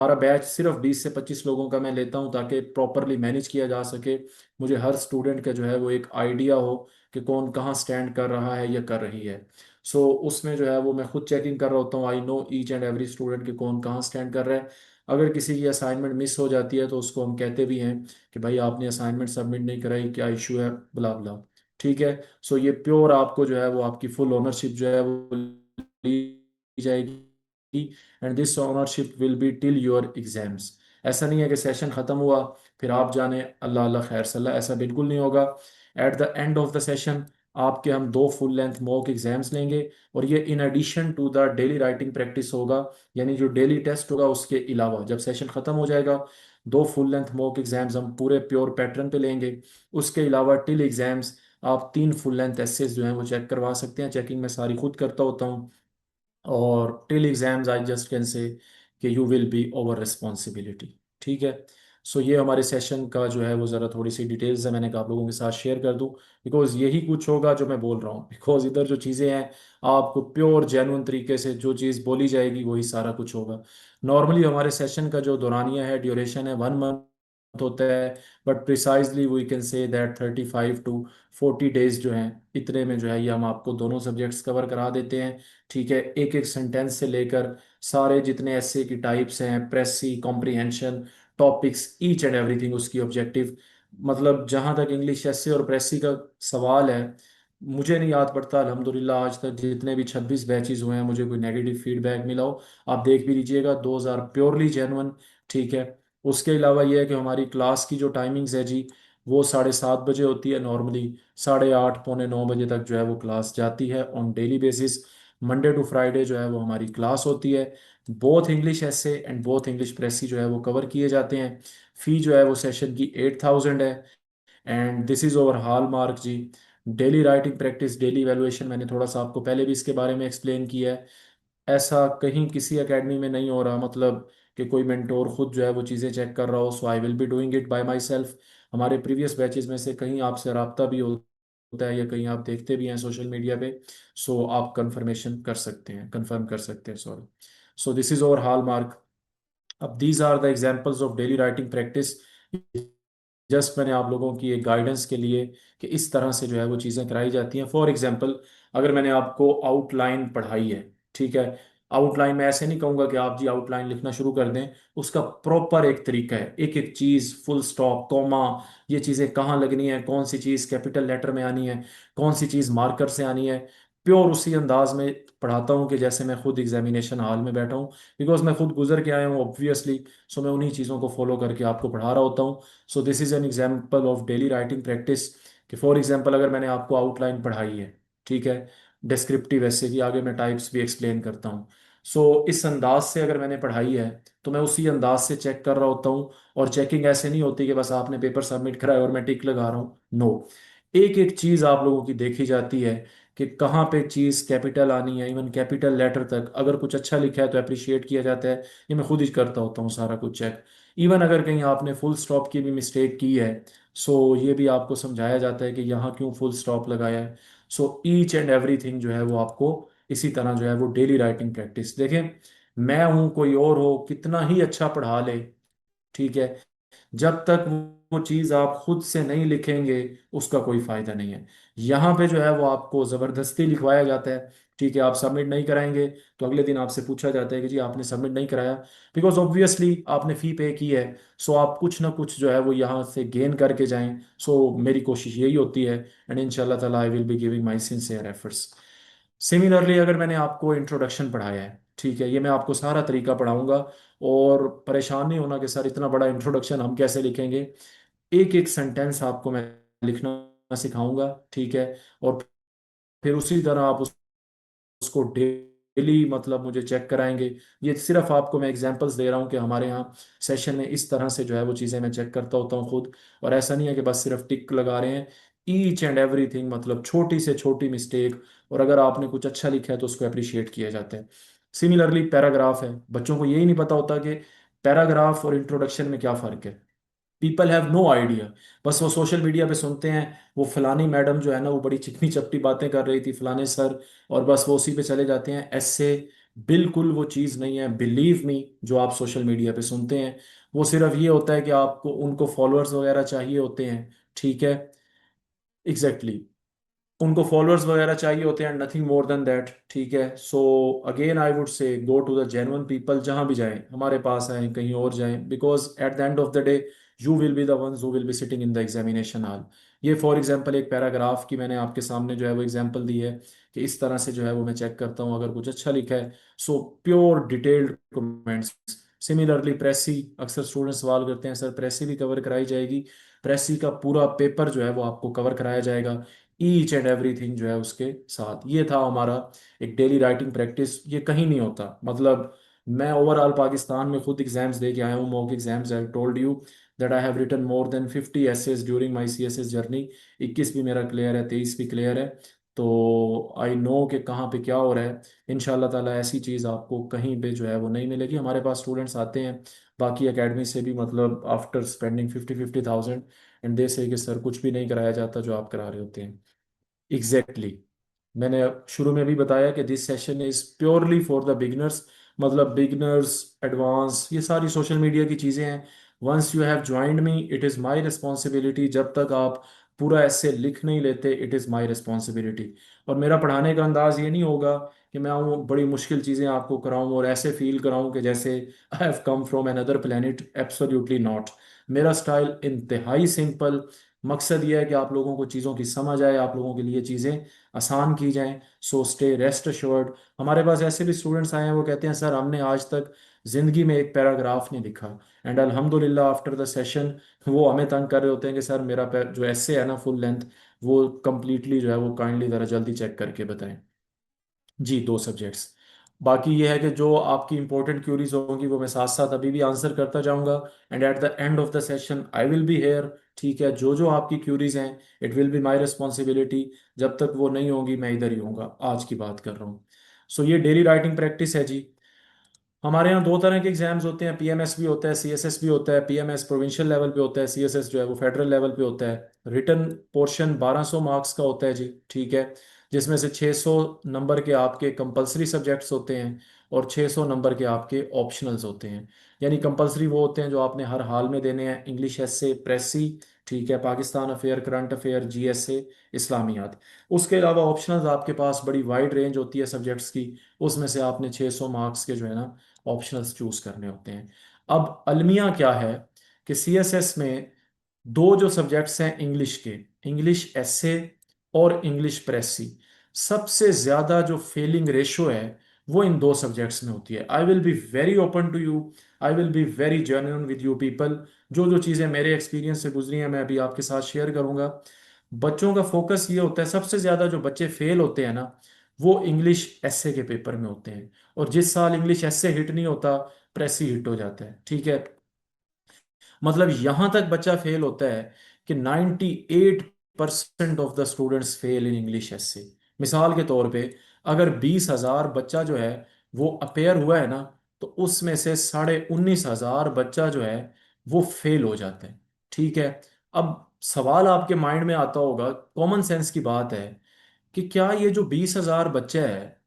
हमारा बैच सिर्फ 20 से 25 लोगों का मैं लेता हूँ ताकि प्रॉपरली मैनेज किया जा सके। मुझे हर स्टूडेंट का जो है वो एक आइडिया हो कि कौन कहाँ स्टैंड कर रहा है या कर रही है। सो उसमें जो है वो मैं खुद चेकिंग कर रहा होता हूँ। I know each and every student के कौन कहाँ स्टैंड कर रहा है। अगर किसी की असाइनमेंट मिस हो जाती है तो उसको हम कहते भी हैं कि भाई आपने असाइनमेंट सबमिट नहीं कराई, क्या इशू है, बुला बुला। ठीक है। सो ये प्योर आपको जो है वो आपकी फुल ओनरशिप जो है वो ली जाएगी। And this ownership will be till your exams. ऐसा नहीं है कि सेशन खत्म हुआ फिर आप जाने अल्लाह अल्लाह खैर सल्ला, ऐसा बिल्कुल नहीं होगा। Eight the end of the session आपके हम 2 फुल लेंथ मॉक एग्जाम्स लेंगे, और ये in addition to the daily writing practice होगा। यानी जो डेली टेस्ट होगा उसके अलावा जब सेशन खत्म हो जाएगा 2 फुल लेंथ मॉक एग्जाम्स हम पूरे प्योर पैटर्न पे लेंगे। उसके अलावा टिल एग्जाम्स आप 3 फुल लेंथ एसेस जो हैं वो चेक करवा सकते हैं। चेकिंग मैं सारी खुद करता होता हूँ। और till exams I just can say कि you will be over responsibility. ठीक है। सो ये हमारे सेशन का जो है वो ज़रा थोड़ी सी डिटेल्स है, मैंने कहा आप लोगों के साथ शेयर कर दूं। बिकॉज यही कुछ होगा जो मैं बोल रहा हूँ। बिकॉज इधर जो चीज़ें हैं आपको प्योर जेन्युइन तरीके से जो चीज़ बोली जाएगी वही सारा कुछ होगा। नॉर्मली हमारे सेशन का जो दौरानिया है, ड्यूरेशन है 1 मंथ होता है। But precisely we can say that 35 to 40 days जो हैं इतने में जो है ये हम आपको दोनों सब्जेक्ट्स कवर करा देते हैं। ठीक है। एक एक सेंटेंस से लेकर सारे जितने ऐसे की टाइप्स हैं, precis, comprehension, topics, each and everything उसकी ऑब्जेक्टिव। मतलब जहां तक इंग्लिश ऐसे और प्रेसी का सवाल है, मुझे नहीं याद पड़ता अल्हम्दुलिल्लाह आज तक जितने भी 26 बैचेस हुए हैं मुझे कोई नेगेटिव फीडबैक मिला हो। आप देख भी लीजिएगा 2000 प्योरली जेन्युइन। ठीक है। उसके अलावा ये है कि हमारी क्लास की जो टाइमिंग्स है जी वो 7:30 बजे होती है नॉर्मली। 8:30 पौने 9 बजे तक जो है वो क्लास जाती है on daily basis. Monday to Friday जो है वो हमारी क्लास होती है। Both English essay and both English precis जो है वो कवर किए जाते हैं। फी जो है वो सेशन की 8000 है। And this is overall mark जी। Daily writing practice, daily valuation मैंने थोड़ा सा आपको पहले भी इसके बारे में एक्सप्लेन किया है। ऐसा कहीं किसी एकेडमी में नहीं हो रहा, मतलब कि कोई मेंटोर खुद जो है वो चीज़ें चेक कर रहा हो। So I will be doing it by myself. हमारे प्रीवियस बैचेस में से कहीं आपसे रब्ता भी होता है या कहीं आप देखते भी हैं सोशल मीडिया पे। सो आप कंफर्मेशन कर सकते हैं, कंफर्म कर सकते हैं, sorry. So this is overall mark. अब these are the examples of daily writing practice. Just मैंने आप लोगों की एक गाइडेंस के लिए कि इस तरह से जो है वो चीज़ें कराई जाती हैं। फॉर एग्जांपल अगर मैंने आपको आउटलाइन पढ़ाई है, ठीक है। आउटलाइन में ऐसे नहीं कहूँगा कि आप जी आउटलाइन लिखना शुरू कर दें। उसका प्रॉपर एक तरीका है, एक एक चीज़, फुल स्टॉप, कॉमा, ये चीज़ें कहाँ लगनी है, कौन सी चीज़ कैपिटल लेटर में आनी है, कौन सी चीज़ मार्कर से आनी है। प्योर उसी अंदाज में पढ़ाता हूँ कि जैसे मैं खुद एग्जामिनेशन हॉल में बैठा हूँ। बिकॉज मैं खुद गुजर के आया हूँ ऑब्वियसली। सो मैं उन्हीं चीज़ों को फॉलो करके आपको पढ़ा रहा होता हूँ। सो this is an example of daily writing practice. कि फॉर एग्जाम्पल अगर मैंने आपको आउटलाइन पढ़ाई है, ठीक है, डिस्क्रिप्टिव ऐसे की, आगे मैं टाइप्स भी एक्सप्लेन करता हूँ। सो इस अंदाज से अगर मैंने पढ़ाई है तो मैं उसी अंदाज से चेक कर रहा होता हूँ। और चेकिंग ऐसे नहीं होती कि बस आपने पेपर सबमिट करा है और मैं टिक लगा रहा हूँ, नो। एक एक चीज़ आप लोगों की देखी जाती है कि कहाँ पे चीज़ कैपिटल आनी है, इवन कैपिटल लेटर तक। अगर कुछ अच्छा लिखा है तो अप्रिशिएट किया जाता है। ये मैं खुद ही करता होता हूँ सारा कुछ चेक। इवन अगर कहीं आपने फुल स्टॉप की भी मिस्टेक की है, सो ये भी आपको समझाया जाता है कि यहाँ क्यों फुल स्टॉप लगाया है। सो ईच एंड एवरीथिंग जो है वो आपको इसी तरह जो है वो डेली राइटिंग प्रैक्टिस। देखें, मैं हूँ कोई और हो कितना ही अच्छा पढ़ा ले, ठीक है, जब तक वो चीज़ आप खुद से नहीं लिखेंगे उसका कोई फायदा नहीं है। यहाँ पे जो है वो आपको ज़बरदस्ती लिखवाया जाता है। ठीक है। आप सबमिट नहीं कराएंगे तो अगले दिन आपसे पूछा जाता है कि जी आपने सबमिट नहीं कराया। बिकॉज ऑब्वियसली आपने फ़ी पे की है। सो आप कुछ ना कुछ जो है वो यहाँ से गेन करके जाएं। सो मेरी कोशिश यही होती है। एंड इंशाल्लाह ताला आई will be giving my sincere efforts. Similarly अगर मैंने आपको इंट्रोडक्शन पढ़ाया है, ठीक है, ये मैं आपको सारा तरीका पढ़ाऊंगा। और परेशान नहीं होना कि सर इतना बड़ा इंट्रोडक्शन हम कैसे लिखेंगे। एक एक सेंटेंस आपको मैं लिखना सिखाऊंगा, ठीक है। और फिर उसी तरह आप उसको डेली मतलब मुझे चेक कराएंगे। ये सिर्फ आपको मैं एग्जांपल्स दे रहा हूँ कि हमारे यहाँ सेशन में इस तरह से जो है वो चीज़ें मैं चेक करता होता हूँ खुद। और ऐसा नहीं है कि बस सिर्फ टिक लगा रहे हैं। ईच एंड एवरीथिंग, मतलब छोटी से छोटी मिस्टेक, और अगर आपने कुछ अच्छा लिखा है तो उसको अप्रिशिएट किया जाता है। सिमिलरली पैराग्राफ है, बच्चों को यही नहीं पता होता कि पैराग्राफ और इंट्रोडक्शन में क्या फ़र्क है। People have no idea. बस वो सोशल मीडिया पे सुनते हैं वो फलानी मैडम जो है ना वो बड़ी चिकनी चपटी बातें कर रही थी, फलाने सर, और बस वो उसी पे चले जाते हैं। ऐसे बिल्कुल वो चीज़ नहीं है, बिलीव मी। जो आप सोशल मीडिया पे सुनते हैं वो सिर्फ ये होता है कि आपको उनको फॉलोअर्स वगैरह चाहिए होते हैं, ठीक है। Exactly exactly। उनको फॉलोअर्स वगैरह चाहिए होते हैं, नथिंग मोर देन दैट, ठीक है। So again I would say go to the genuine people, जहां भी जाएं, हमारे पास आए कहीं और जाएं, because at the end of the day you will be the ones who will be sitting in the examination hall. ये फॉर एग्जांपल एक पैराग्राफ की मैंने आपके सामने जो है वो एग्जांपल दी है कि इस तरह से जो है वो मैं चेक करता हूँ, अगर कुछ अच्छा लिखा है so pure detailed comments. Similarly precis, अक्सर स्टूडेंट सवाल करते हैं सर प्रेसी भी कवर कराई जाएगी? प्रेसी का पूरा पेपर जो है वो आपको कवर कराया जाएगा, ईच एंड एवरीथिंग जो है उसके साथ। ये था हमारा एक डेली राइटिंग प्रैक्टिस, ये कहीं नहीं होता। मतलब मैं ओवरऑल पाकिस्तान में खुद एग्जाम्स दे के आया हूँ, mock exams. I told you that I have written more than 50 essays during my CSS journey. 21 भी मेरा क्लियर है, 23 भी क्लियर है। तो आई नो कि कहाँ पे क्या हो रहा है। इंशाल्लाह ताला ऐसी चीज़ आपको कहीं पे जो है वो नहीं मिलेगी। हमारे पास स्टूडेंट्स आते हैं बाकी एकेडमी से भी, मतलब आफ्टर स्पेंडिंग 50,000 एंड दे से कि सर कुछ भी नहीं कराया जाता जो आप करा रहे होते हैं। Exactly exactly। मैंने शुरू में भी बताया कि this session is purely for the beginners. मतलब बिगिनर्स, एडवांस, ये सारी सोशल मीडिया की चीज़ें हैं। Once you have joined me it is my responsibility, जब तक आप पूरा ऐसे लिख नहीं लेते इट इज़ माय रिस्पॉन्सिबिलिटी। और मेरा पढ़ाने का अंदाज ये नहीं होगा कि मैं आऊँ बड़ी मुश्किल चीज़ें आपको कराऊँ और ऐसे फील कराऊँ कि जैसे I have come from another planet. Absolutely not. मेरा स्टाइल इंतहाई सिंपल। मकसद ये है कि आप लोगों को चीज़ों की समझ आए, आप लोगों के लिए चीज़ें आसान की जाएं। So stay rest assured. हमारे पास ऐसे भी स्टूडेंट्स आए हैं वो कहते हैं सर हमने आज तक ज़िंदगी में एक पैराग्राफ नहीं लिखा, एंड अल्हम्दुलिल्लाह आफ्टर द सेशन वो हमें तंग कर रहे होते हैं कि सर मेरा जो ऐसे है ना फुल लेंथ, वो कंप्लीटली जो है वो काइंडली ज़रा जल्दी चेक करके बताएं। जी, 2 सब्जेक्ट्स। बाकी ये है कि जो आपकी इंपॉर्टेंट क्यूरीज होंगी वो मैं साथ साथ अभी भी आंसर करता जाऊंगा, and at the end of the session I will be here. ठीक है, जो जो आपकी क्यूरीज हैं it will be my responsibility. जब तक वो नहीं होंगी मैं इधर ही हूँगा, आज की बात कर रहा हूँ। सो ये डेली राइटिंग प्रैक्टिस है जी। हमारे यहाँ 2 तरह के एग्जाम्स होते हैं, PMS भी होता है, CSS भी होता है। PMS प्रोविंशियल लेवल पे होता है, CSS जो है वो फेडरल लेवल पे होता है। रिटन पोर्शन 1200 मार्क्स का होता है जी, ठीक है। जिसमें से 600 नंबर के आपके कंपलसरी सब्जेक्ट्स होते हैं और 600 नंबर के आपके ऑप्शनल्स होते हैं। यानी कंपलसरी वो होते हैं जो आपने हर हाल में देने हैं, इंग्लिश एसे, प्रेसी, ठीक है, Pakistan affair, current affair, GSA, इस्लामियात। उसके अलावा ऑप्शनल्स आपके पास बड़ी वाइड रेंज होती है सब्जेक्ट्स की, उसमें से आपने 600 मार्क्स के जो है ना ऑप्शनल्स चूज करने होते हैं। अब अलमिया क्या है कि CSS में दो जो सब्जेक्ट्स हैं इंग्लिश के, इंग्लिश एसे और इंग्लिश प्रेसी, सबसे ज्यादा जो फेलिंग रेशो है वो इन 2 सब्जेक्ट्स में होती है। I will be very open to you, I will be very genuine with you people. जो जो चीज़ें मेरे एक्सपीरियंस से गुजरी हैं मैं अभी आपके साथ शेयर करूंगा। बच्चों का फोकस ये होता है, सबसे ज्यादा जो बच्चे फेल होते हैं ना वो इंग्लिश एसे के पेपर में होते हैं। और जिस साल इंग्लिश एसे हिट नहीं होता प्रेसी हिट हो जाता है, ठीक है। मतलब यहां तक बच्चा फेल होता है कि 98% of the students fail in English essay. मिसाल के तौर पे अगर 20,000 बच्चा जो है वो अपेयर हुआ है ना, तो उसमें से 19,500 बच्चा जो है वो फेल हो जाता है, ठीक है। अब सवाल आपके माइंड में आता होगा, कॉमन सेंस की बात है कि क्या ये जो 20,000 बच्चा है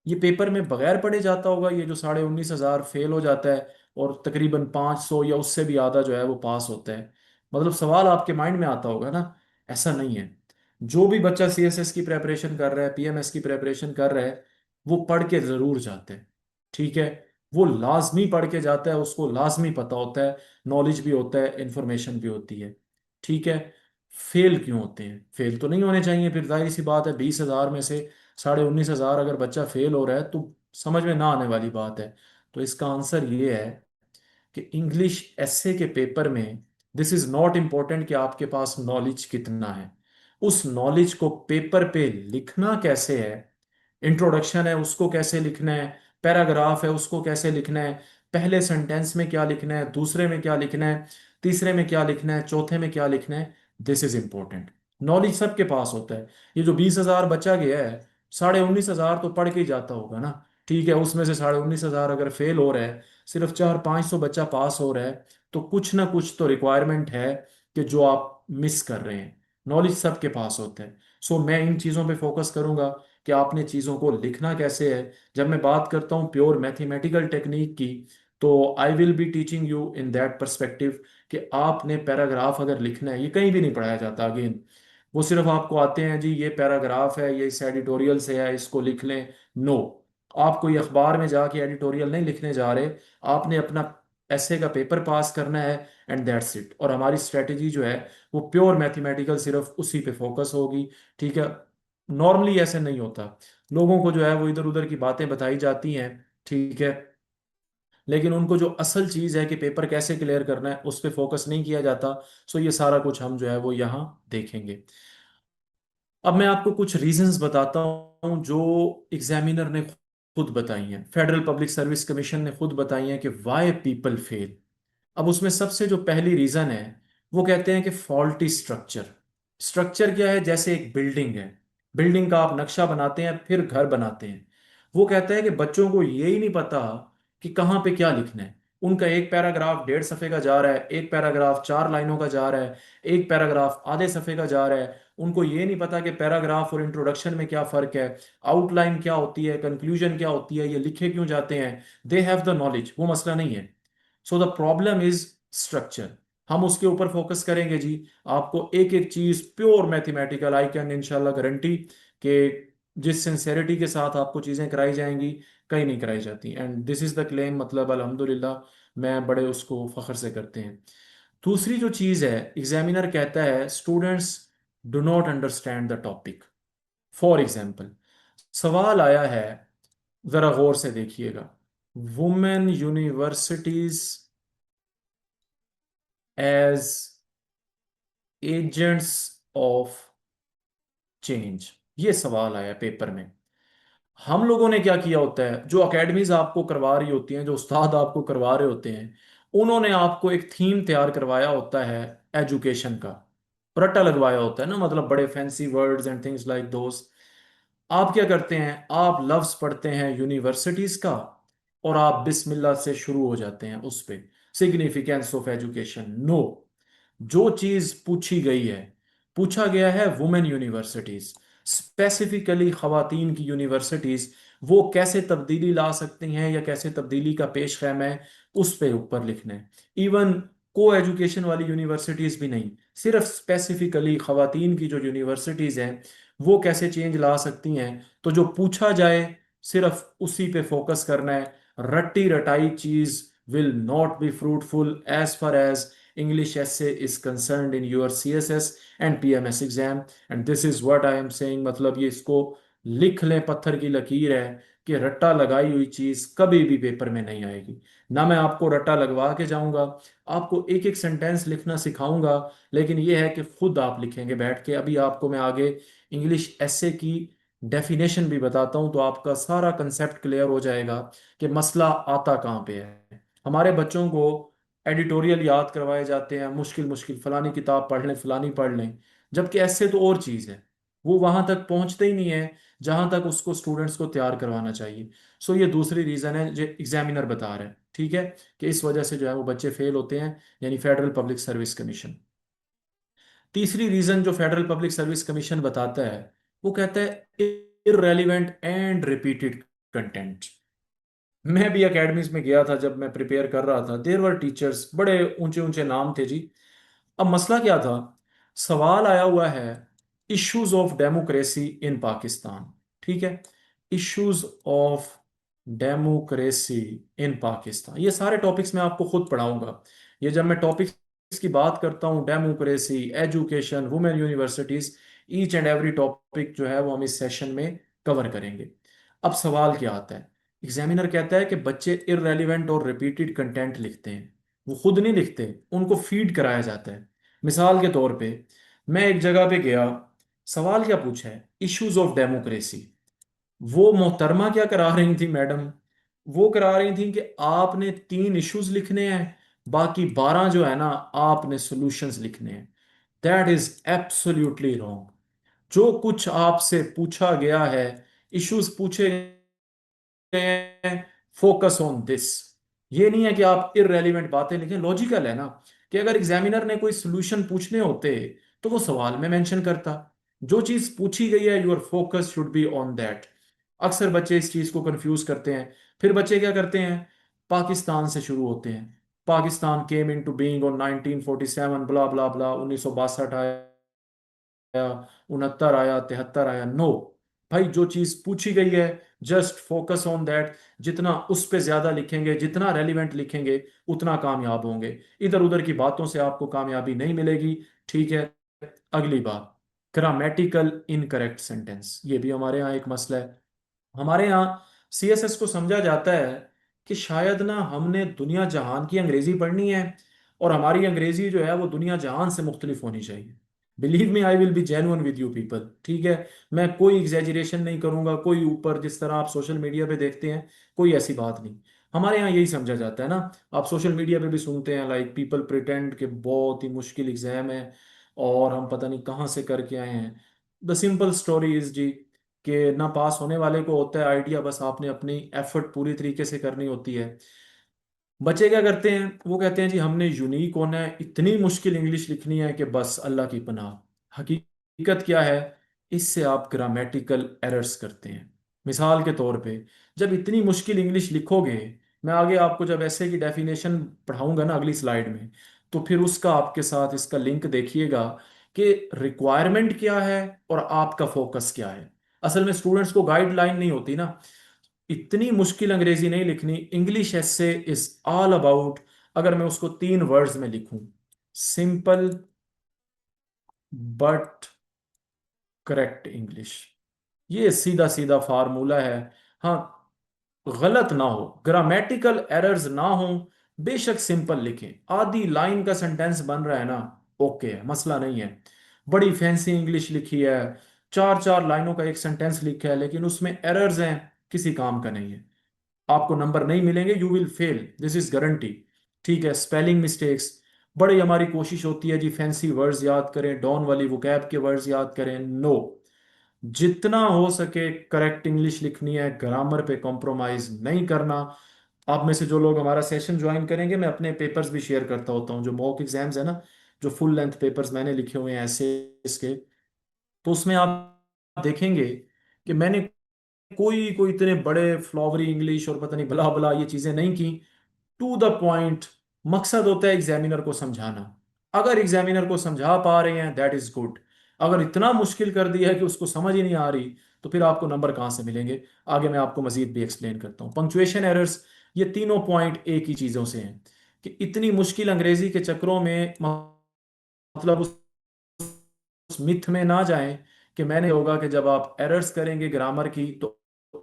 ये पेपर में बगैर पढ़े जाता होगा, ये जो 19,500 फेल हो जाता है और तकरीबन 500 या उससे भी आधा जो है वो पास होता है? मतलब सवाल आपके माइंड में आता होगा ना। ऐसा नहीं है। जो भी बच्चा CSS की प्रेपरेशन कर रहा है, PMS की प्रेपरेशन कर रहा है, वो पढ़ के जरूर जाते हैं, ठीक है। वो लाजमी पढ़ के जाता है, उसको लाजमी पता होता है, नॉलेज भी होता है, इंफॉर्मेशन भी होती है, ठीक है। फेल क्यों होते हैं? फेल तो नहीं होने चाहिए, फिर जाहिर सी बात है 20,000 में से 19,500 अगर बच्चा फेल हो रहा है तो समझ में ना आने वाली बात है। तो इसका आंसर ये है कि इंग्लिश एसे के पेपर में दिस इज नॉट इम्पोर्टेंट कि आपके पास नॉलेज कितना है, उस नॉलेज को पेपर पे लिखना कैसे है। इंट्रोडक्शन है उसको कैसे लिखना है, पैराग्राफ है उसको कैसे लिखना है, पहले सेंटेंस में क्या लिखना है, दूसरे में क्या लिखना है, तीसरे में क्या लिखना है, चौथे में क्या लिखना है, दिस इज इंपॉर्टेंट। नॉलेज सबके पास होता है। ये जो 20,000 बचा गया है, 19,500 तो पढ़ के ही जाता होगा ना, ठीक है। उसमें से 19,500 अगर फेल हो रहा है, सिर्फ 400-500 बच्चा पास हो रहा है, तो कुछ ना कुछ तो रिक्वायरमेंट है कि जो आप मिस कर रहे हैं। नॉलेज सबके पास होता है। सो मैं इन चीज़ों पे फोकस करूंगा। कि आपने चीज़ों को लिखना कैसे है। जब मैं बात करता हूँ प्योर मैथमेटिकल टेक्निक की, तो आई will be teaching you in that perspective कि आपने पैराग्राफ अगर लिखना है, ये कहीं भी नहीं पढ़ाया जाता अगेन। वो सिर्फ आपको आते हैं जी ये पैराग्राफ है, ये इस एडिटोरियल से है, इसको लिख लें। नो, आप कोई अखबार में जाके एडिटोरियल नहीं लिखने जा रहे, आपने अपना ऐसे का पेपर पास करना है, एंड दैट्स इट। और हमारी स्ट्रेटेजी जो है वो प्योर मैथमेटिकल सिर्फ उसी पे फोकस होगी, ठीक है। नॉर्मली ऐसे नहीं होता, लोगों को जो है वो इधर उधर की बातें बताई जाती हैं, ठीक है, लेकिन उनको जो असल चीज़ है कि पेपर कैसे क्लियर करना है उस पर फोकस नहीं किया जाता। सो ये सारा कुछ हम जो है वो यहाँ देखेंगे। अब मैं आपको कुछ रीजंस बताता हूँ जो एग्जामिनर ने खुद बताई हैं, फेडरल पब्लिक सर्विस कमीशन ने खुद बताई हैं कि वाई पीपल फेल। अब उसमें सबसे जो पहली रीजन है वो कहते हैं कि फॉल्टी स्ट्रक्चर। स्ट्रक्चर क्या है? जैसे एक बिल्डिंग है, बिल्डिंग का आप नक्शा बनाते हैं फिर घर बनाते हैं। वो कहता है कि बच्चों को यही नहीं पता कि कहाँ पे क्या लिखना है। उनका एक पैराग्राफ 1.5 सफ़े का जा रहा है, एक पैराग्राफ 4 लाइनों का जा रहा है, एक पैराग्राफ आधे सफ़े का जा रहा है। उनको ये नहीं पता कि पैराग्राफ और इंट्रोडक्शन में क्या फ़र्क है, आउटलाइन क्या होती है, कंक्लूजन क्या होती है, ये लिखे क्यों जाते हैं। दे हैव द नॉलेज, वो मसला नहीं है। So the problem is structure. हम उसके ऊपर फोकस करेंगे जी। आपको एक एक चीज प्योर मैथमेटिकल, आई कैन इंशाल्लाह गारंटी कि जिस सिंसेरिटी के साथ आपको चीजें कराई जाएंगी कहीं नहीं कराई जाती, and this is the claim, मतलब अल्हम्दुलिल्लाह मैं बड़े उसको फख्र से करते हैं। दूसरी जो चीज है, एग्जामिनर कहता है students do not understand the topic. For example, सवाल आया है, जरा गौर से देखिएगा, women universities as agents of change, ये सवाल आया पेपर में। हम लोगों ने क्या किया होता है, जो अकेडमीज आपको करवा रही होती हैं, जो उस्ताद आपको करवा रहे होते हैं, उन्होंने आपको एक थीम तैयार करवाया होता है एजुकेशन का, रट्टा लगवाया होता है ना, मतलब बड़े fancy words and things like those. आप क्या करते हैं, आप लफ्ज पढ़ते हैं यूनिवर्सिटीज का और आप बिस्मिल्लाह से शुरू हो जाते हैं उस पे, सिग्निफिकेंस ऑफ एजुकेशन। नो, जो चीज पूछी गई है, पूछा गया है वुमेन यूनिवर्सिटीज, स्पेसिफिकली खवातीन की यूनिवर्सिटीज, वो कैसे तब्दीली ला सकती हैं या कैसे तब्दीली का पेश ख़ैम है, उस पे ऊपर लिखना है। इवन को एजुकेशन वाली यूनिवर्सिटीज भी नहीं, सिर्फ स्पेसिफिकली खवातीन की जो यूनिवर्सिटीज हैं वो कैसे चेंज ला सकती हैं, तो जो पूछा जाए सिर्फ उसी पे फोकस करना है। रट्टी रटाई चीज will not be fruitful as far as English essay is concerned in your CSS and PMS exam, and this is what I am saying। मतलब ये इसको लिख लें, पत्थर की लकीर है कि रट्टा लगाई हुई चीज कभी भी पेपर में नहीं आएगी। ना मैं आपको रट्टा लगवा के जाऊंगा, आपको एक एक सेंटेंस लिखना सिखाऊंगा, लेकिन ये है कि खुद आप लिखेंगे बैठ के। अभी आपको मैं आगे इंग्लिश एसे की डेफिनेशन भी बताता हूं, तो आपका सारा कंसेप्ट क्लियर हो जाएगा कि मसला आता कहाँ पे है। हमारे बच्चों को एडिटोरियल याद करवाए जाते हैं, मुश्किल मुश्किल फलानी किताब पढ़ लें, फलानी पढ़ लें, जबकि ऐसे तो और चीज़ है, वो वहां तक पहुंचते ही नहीं है जहां तक उसको स्टूडेंट्स को तैयार करवाना चाहिए। सो ये दूसरी रीज़न है जो एग्जामिनर बता रहे हैं, ठीक है, कि इस वजह से जो है वो बच्चे फेल होते हैं, यानी फेडरल पब्लिक सर्विस कमीशन। तीसरी रीज़न जो फेडरल पब्लिक सर्विस कमीशन बताता है, वो कहता है इररेलीवेंट एंड रिपीटेड कंटेंट। मैं भी एकेडमीज में गया था जब मैं प्रिपेयर कर रहा था, देयर वर टीचर्स, बड़े ऊंचे ऊंचे नाम थे जी। अब मसला क्या था, सवाल आया हुआ है issues of democracy in Pakistan, ठीक है, issues of democracy in Pakistan. ये सारे टॉपिक्स मैं आपको खुद पढ़ाऊंगा। ये जब मैं टॉपिक्स की बात करता हूँ, democracy, education, women universities, each and every topic जो है वो हम इस सेशन में कवर करेंगे। अब सवाल क्या आता है, एग्जामिनर कहता है कि बच्चे इररेलीवेंट और रिपीटेड कंटेंट लिखते हैं। वो खुद नहीं लिखते, उनको फीड कराया जाता है। मिसाल के तौर पे, मैं एक जगह पे गया, सवाल क्या पूछा है, इश्यूज ऑफ डेमोक्रेसी। वो मोहतरमा क्या करा रही थी मैडम, वो करा रही थी कि आपने 3 इश्यूज लिखने हैं, बाकी 12 जो है ना आपने सॉल्यूशंस लिखने हैं। That is absolutely wrong. जो कुछ आपसे पूछा गया है, इश्यूज पूछे फोकस ऑन दिस। ये नहीं है कि आप इररेलीवेंट बातें लिखें। लॉजिकल है ना कि अगर एग्जामिनर ने कोई सोल्यूशन पूछने होते तो वो सवाल में मेंशन करता, जो चीज पूछी गई है, your focus should be on that. अक्सर बच्चे इस चीज को कंफ्यूज करते हैं। फिर बच्चे क्या करते हैं, पाकिस्तान से शुरू होते हैं। पाकिस्तान केम इन to being on 1947, blah blah ब्ला, 1962 आया, 69 आया, 73 आया। नो भाई, जो चीज पूछी गई है, जस्ट फोकस ऑन दैट। जितना उस पे ज्यादा लिखेंगे, जितना रेलिवेंट लिखेंगे, उतना कामयाब होंगे। इधर उधर की बातों से आपको कामयाबी नहीं मिलेगी। ठीक है। अगली बात, ग्रामेटिकल इनकरेक्ट सेंटेंस, ये भी हमारे यहाँ एक मसला है। हमारे यहाँ सीएसएस को समझा जाता है कि शायद ना हमने दुनिया जहान की अंग्रेजी पढ़नी है, और हमारी अंग्रेजी जो है वो दुनिया जहान से मुख्तलिफ होनी चाहिए। Believe me, I will B genuine with you people. ठीक है। मैं कोई एग्जेजरेशन नहीं करूंगा, कोई ऊपर जिस तरह आप सोशल मीडिया पे देखते हैं, कोई ऐसी बात नहीं। हमारे यहाँ यही समझा जाता है ना। आप सोशल मीडिया पे भी सुनते हैं, लाइक पीपल प्रिटेंड कि बहुत ही मुश्किल एग्जाम है और हम पता नहीं कहाँ से करके आए हैं। द सिंपल स्टोरी इज जी, कि ना पास होने वाले को होता है आइडिया, बस आपने अपनी एफर्ट पूरी तरीके से करनी होती है। बच्चे क्या करते हैं, वो कहते हैं जी हमने यूनिक होना है, इतनी मुश्किल इंग्लिश लिखनी है कि बस अल्लाह की पनाह। हकीकत क्या है, इससे आप ग्रामेटिकल एरर्स करते हैं। मिसाल के तौर पे, जब इतनी मुश्किल इंग्लिश लिखोगे, मैं आगे आपको जब ऐसे की डेफिनेशन पढ़ाऊंगा ना अगली स्लाइड में, तो फिर उसका आपके साथ इसका लिंक देखिएगा कि रिक्वायरमेंट क्या है और आपका फोकस क्या है। असल में स्टूडेंट्स को गाइडलाइन नहीं होती ना। इतनी मुश्किल अंग्रेजी नहीं लिखनी। English essay is all about, अगर मैं उसको 3 वर्ड्स में लिखूं, सिंपल बट करेक्ट इंग्लिश। ये सीधा सीधा फार्मूला है। हाँ, गलत ना हो, ग्रामेटिकल एरर्स ना हो, बेशक सिंपल लिखें। आधी लाइन का सेंटेंस बन रहा है ना, ओके है, मसला नहीं है। बड़ी फैंसी इंग्लिश लिखी है, 4 4 लाइनों का एक सेंटेंस लिखा है, लेकिन उसमें एरर्स हैं, किसी काम का नहीं है। आपको नंबर नहीं मिलेंगे, you will fail, this is guarantee. ठीक है। स्पेलिंग मिस्टेक्स, बड़ी हमारी कोशिश होती है जी फैंसी वर्ड्स याद करें, डॉन वाली वोकैब के वर्ड्स याद करें। नो, जितना हो सके करेक्ट इंग्लिश लिखनी है, ग्रामर पे कॉम्प्रोमाइज नहीं करना। आप में से जो लोग हमारा सेशन ज्वाइन करेंगे, मैं अपने पेपर्स भी शेयर करता होता हूँ, जो मॉक एग्जाम्स है ना, जो फुल लेंथ पेपर्स मैंने लिखे हुए हैं ऐसे इसके, तो उसमें आप देखेंगे कि मैंने कोई कोई इतने बड़े फ्लॉवरी इंग्लिश और पता नहीं भला भला ये चीजें नहीं की। To the point. मकसद होता है एग्जामिनर को समझाना। अगर एग्जामिनर को समझा पा रहे हैं, दैट इज गुड। अगर इतना मुश्किल कर दिया है कि उसको समझ ही नहीं आ रही, तो फिर आपको नंबर कहाँ से मिलेंगे। आगे मैं आपको मजीद भी एक्सप्लेन करता हूँ। पंक्चुएशन एरर्स, ये तीनों पॉइंट एक ही चीजों से हैं, कि इतनी मुश्किल अंग्रेजी के चक्रों में, मतलब उस मिथ में ना जाएं कि मैंने होगा कि जब आप एरर्स करेंगे ग्रामर की, तो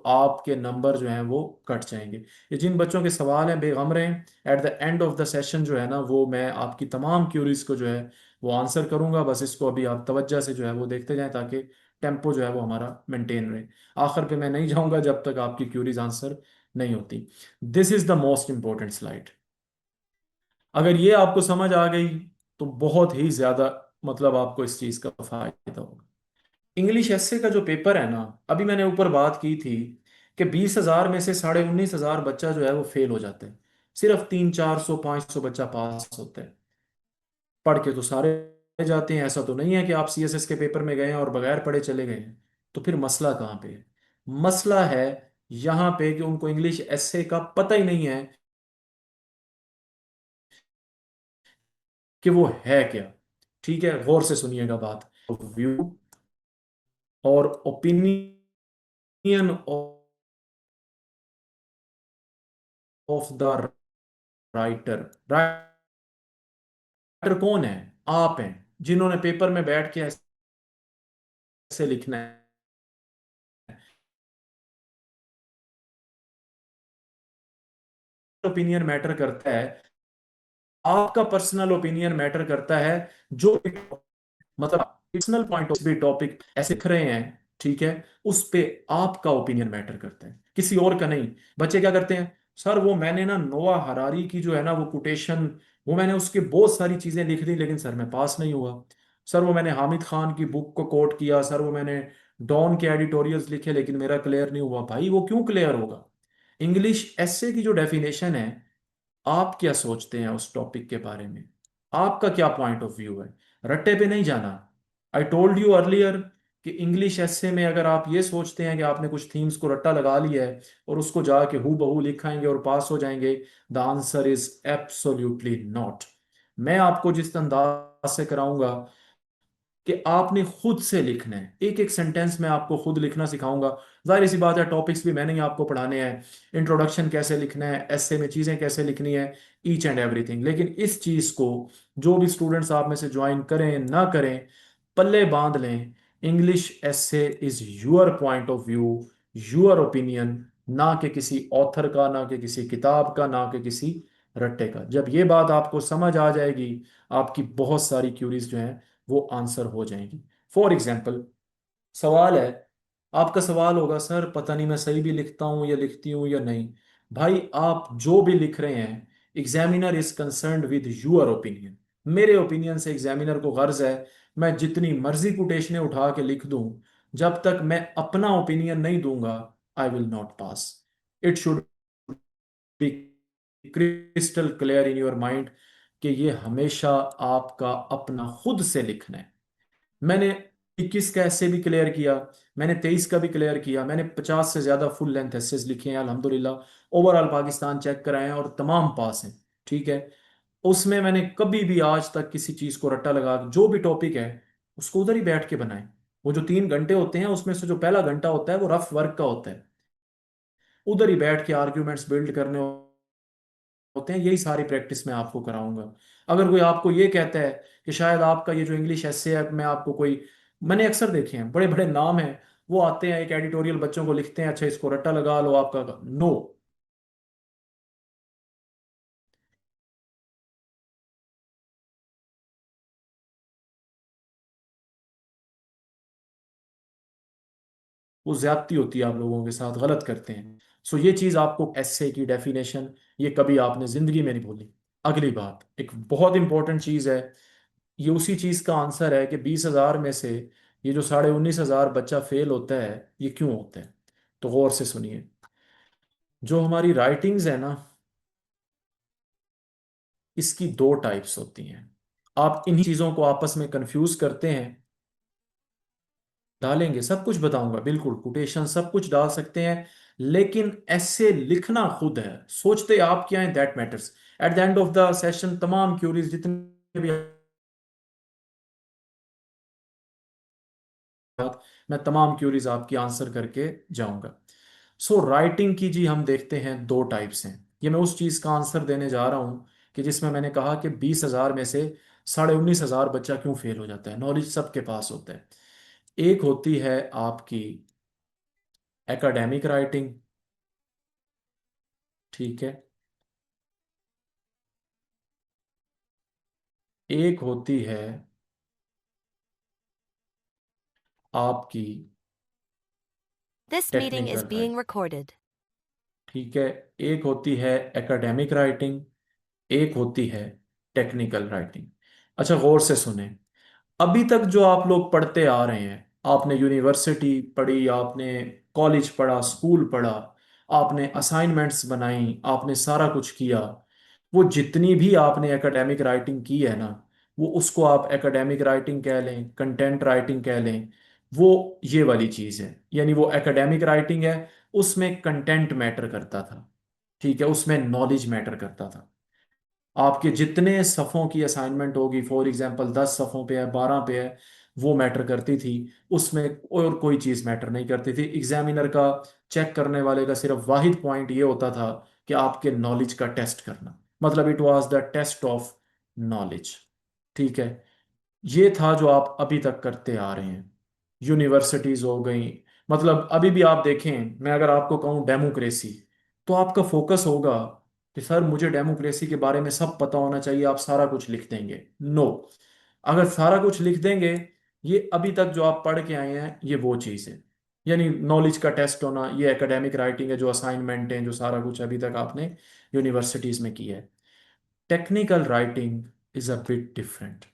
आपके नंबर जो हैं वो कट जाएंगे। ये जिन बच्चों के सवाल हैं, बेगम रहें, eight the end of the session जो है ना, वो मैं आपकी तमाम क्यूरीज को जो है वो आंसर करूंगा। बस इसको अभी आप तवज्जो से जो है वो देखते जाएं, ताकि टेम्पो जो है वो हमारा मेंटेन रहे। आखिर पे मैं नहीं जाऊंगा जब तक आपकी क्यूरीज आंसर नहीं होती। This is the most important slide. अगर ये आपको समझ आ गई, तो बहुत ही ज्यादा, मतलब आपको इस चीज का फायदा होगा। इंग्लिश एस्से का जो पेपर है ना, अभी मैंने ऊपर बात की थी कि 20,000 में से 19,500 बच्चा जो है वो फेल हो जाते हैं। सिर्फ 300 400 500 बच्चा पास होता है। पढ़ के तो सारे जाते हैं, ऐसा तो नहीं है कि आप सीएसएस के पेपर में गए हैं और बगैर पढ़े चले गए हैं। तो फिर मसला कहाँ पे है? मसला है यहाँ पे कि उनको इंग्लिश एस्से का पता ही नहीं है कि वो है क्या। ठीक है, गौर से सुनिएगा बात। व्यू और opinion of the writer. Writer कौन है? आप हैं, जिन्होंने पेपर में बैठ के ऐसे लिखना है। ओपिनियन मैटर करता है, आपका पर्सनल ओपिनियन मैटर करता है। जो मतलब पर्सनल पॉइंट ऑफ भी टॉपिक ऐसे लिख रहे हैं, ठीक है, उस पे आपका ओपिनियन मैटर करता है, किसी और का नहीं। बच्चे क्या करते हैं, सर वो मैंने ना नोआ हरारी की जो है ना वो कोटेशन, वो मैंने उसकी बहुत सारी चीजें लिख दी, लेकिन सर मैं पास नहीं हुआ। सर वो मैंने हामिद खान की बुक को कोट किया, सर वो मैंने डॉन के एडिटोरियल्स लिखे, लेकिन मेरा क्लियर नहीं हुआ। भाई वो क्यों क्लियर होगा? इंग्लिश एस्से की जो डेफिनेशन है, आप क्या सोचते हैं उस टॉपिक के बारे में, आपका क्या पॉइंट ऑफ व्यू है? रट्टे पे नहीं जाना। आई टोल्ड यू अर्लियर कि इंग्लिश एसे में अगर आप ये सोचते हैं कि आपने कुछ थीम्स को रट्टा लगा लिया है और उसको जाके हू बहू लिखाएंगे और पास हो जाएंगे, the answer is absolutely not. मैं आपको जिस अंदाज से कराऊंगा कि आपने खुद से लिखना है, एक एक सेंटेंस में आपको खुद लिखना सिखाऊंगा। जाहिर सी बात है, टॉपिक्स भी मैंने ही आपको पढ़ाने हैं, इंट्रोडक्शन कैसे लिखना है, ऐसे में चीज़ें कैसे लिखनी है, ईच एंड एवरीथिंग। लेकिन इस चीज़ को जो भी स्टूडेंट्स आप में से ज्वाइन करें ना करें, पल्ले बांध लें, English essay is your point of view, your opinion, ना कि किसी ऑथर का, ना कि किसी किताब का, ना कि किसी रट्टे का। जब ये बात आपको समझ आ जाएगी, आपकी बहुत सारी क्यूरीज जो हैं वो आंसर हो जाएंगी। फॉर एग्जाम्पल, सवाल है, आपका सवाल होगा, सर पता नहीं मैं सही भी लिखता हूं या लिखती हूं या नहीं। भाई आप जो भी लिख रहे हैं, examiner is concerned with your opinion. मेरे ओपिनियन से एग्जामिनर को गर्ज है, मैं जितनी मर्जी कोटेशनें उठा के लिख दूं, जब तक मैं अपना ओपिनियन नहीं दूंगा, I will not pass. It should be crystal clear in your mind कि ये हमेशा आपका अपना खुद से लिखना है। मैंने 21 का ऐसे भी क्लियर किया, मैंने 23 का भी क्लियर किया, मैंने 50 से ज्यादा फुल लेंथ एसेस लिखे हैं अल्हम्दुलिल्लाह, ओवरऑल पाकिस्तान चेक कराए हैं और तमाम पास हैं। ठीक है, उसमें मैंने कभी भी आज तक किसी चीज को रट्टा लगा जो भी टॉपिक है उसको उधर ही बैठ के बनाए। वो जो 3 घंटे होते हैं उसमें से जो पहला घंटा होता है वो रफ वर्क का होता है, उधर ही बैठ के आर्ग्यूमेंट्स बिल्ड करने होते हैं। यही सारी प्रैक्टिस मैं आपको कराऊंगा। अगर कोई आपको ये कहता है कि शायद आपका ये जो इंग्लिश एसे है, मैं आपको कोई, मैंने अक्सर देखे हैं बड़े बड़े नाम हैं, वो आते हैं एक एडिटोरियल बच्चों को लिखते हैं, अच्छा इसको रट्टा लगा लो आपका, नो। वो ज्यादती होती है, आप लोगों के साथ गलत करते हैं। सो ये चीज आपको, एसे की डेफिनेशन ये कभी आपने जिंदगी में नहीं भूलनी। अगली बात, एक बहुत इंपॉर्टेंट चीज है, ये उसी चीज का आंसर है कि 20,000 में से ये जो 19,500 बच्चा फेल होता है, ये क्यों होता है। तो गौर से सुनिए, जो हमारी राइटिंग्स है ना, इसकी दो टाइप्स होती हैं। आप इन्हीं चीजों को आपस में कंफ्यूज करते हैं। डालेंगे, सब कुछ बताऊंगा, बिल्कुल कोटेशन सब कुछ डाल सकते हैं, लेकिन ऐसे लिखना खुद है, सोचते आप क्या है, that matters. Eight the end of the session तमाम क्यूरीज जितने भी, मैं तमाम क्यूरीज आपकी आंसर करके जाऊंगा। सो राइटिंग की जी हम देखते हैं दो टाइप्स हैं। ये मैं उस चीज का आंसर देने जा रहा हूं कि जिसमें मैंने कहा कि 20,000 में से 19,500 बच्चा क्यों फेल हो जाता है, नॉलेज सबके पास होता है। एक होती है आपकी एकेडमिक राइटिंग, ठीक है, एक होती है आपकी This meeting is technical being writing. recorded. ठीक है, एक होती है एकेडमिक राइटिंग, एक होती है टेक्निकल राइटिंग। अच्छा गौर से सुने, अभी तक जो आप लोग पढ़ते आ रहे हैं, आपने यूनिवर्सिटी पढ़ी, आपने कॉलेज पढ़ा, स्कूल पढ़ा, आपने असाइनमेंट्स बनाई, आपने सारा कुछ किया, वो जितनी भी आपने एकेडमिक राइटिंग की है ना, वो उसको आप एकेडमिक राइटिंग कह लें, कंटेंट राइटिंग कह लें, वो ये वाली चीज़ है। यानी वो एकेडमिक राइटिंग है, उसमें कंटेंट मैटर करता था, ठीक है, उसमें नॉलेज मैटर करता था। आपके जितने सफ़ों की असाइनमेंट होगी, फॉर एग्जांपल 10 सफ़ों पे है, 12 पे है, वो मैटर करती थी, उसमें और कोई चीज़ मैटर नहीं करती थी। एग्जामिनर का, चेक करने वाले का सिर्फ वाहिद पॉइंट ये होता था कि आपके नॉलेज का टेस्ट करना, मतलब it was the test of knowledge. ठीक है, ये था जो आप अभी तक करते आ रहे हैं। यूनिवर्सिटीज हो गई, मतलब अभी भी आप देखें, मैं अगर आपको कहूँ डेमोक्रेसी, तो आपका फोकस होगा कि सर मुझे डेमोक्रेसी के बारे में सब पता होना चाहिए, आप सारा कुछ लिख देंगे। नो, अगर सारा कुछ लिख देंगे, ये अभी तक जो आप पढ़ के आए हैं ये वो चीज़ है। यानी नॉलेज का टेस्ट होना, ये एकेडमिक राइटिंग है, जो असाइनमेंट है, जो सारा कुछ अभी तक आपने यूनिवर्सिटीज में किया है। Technical writing is a bit different,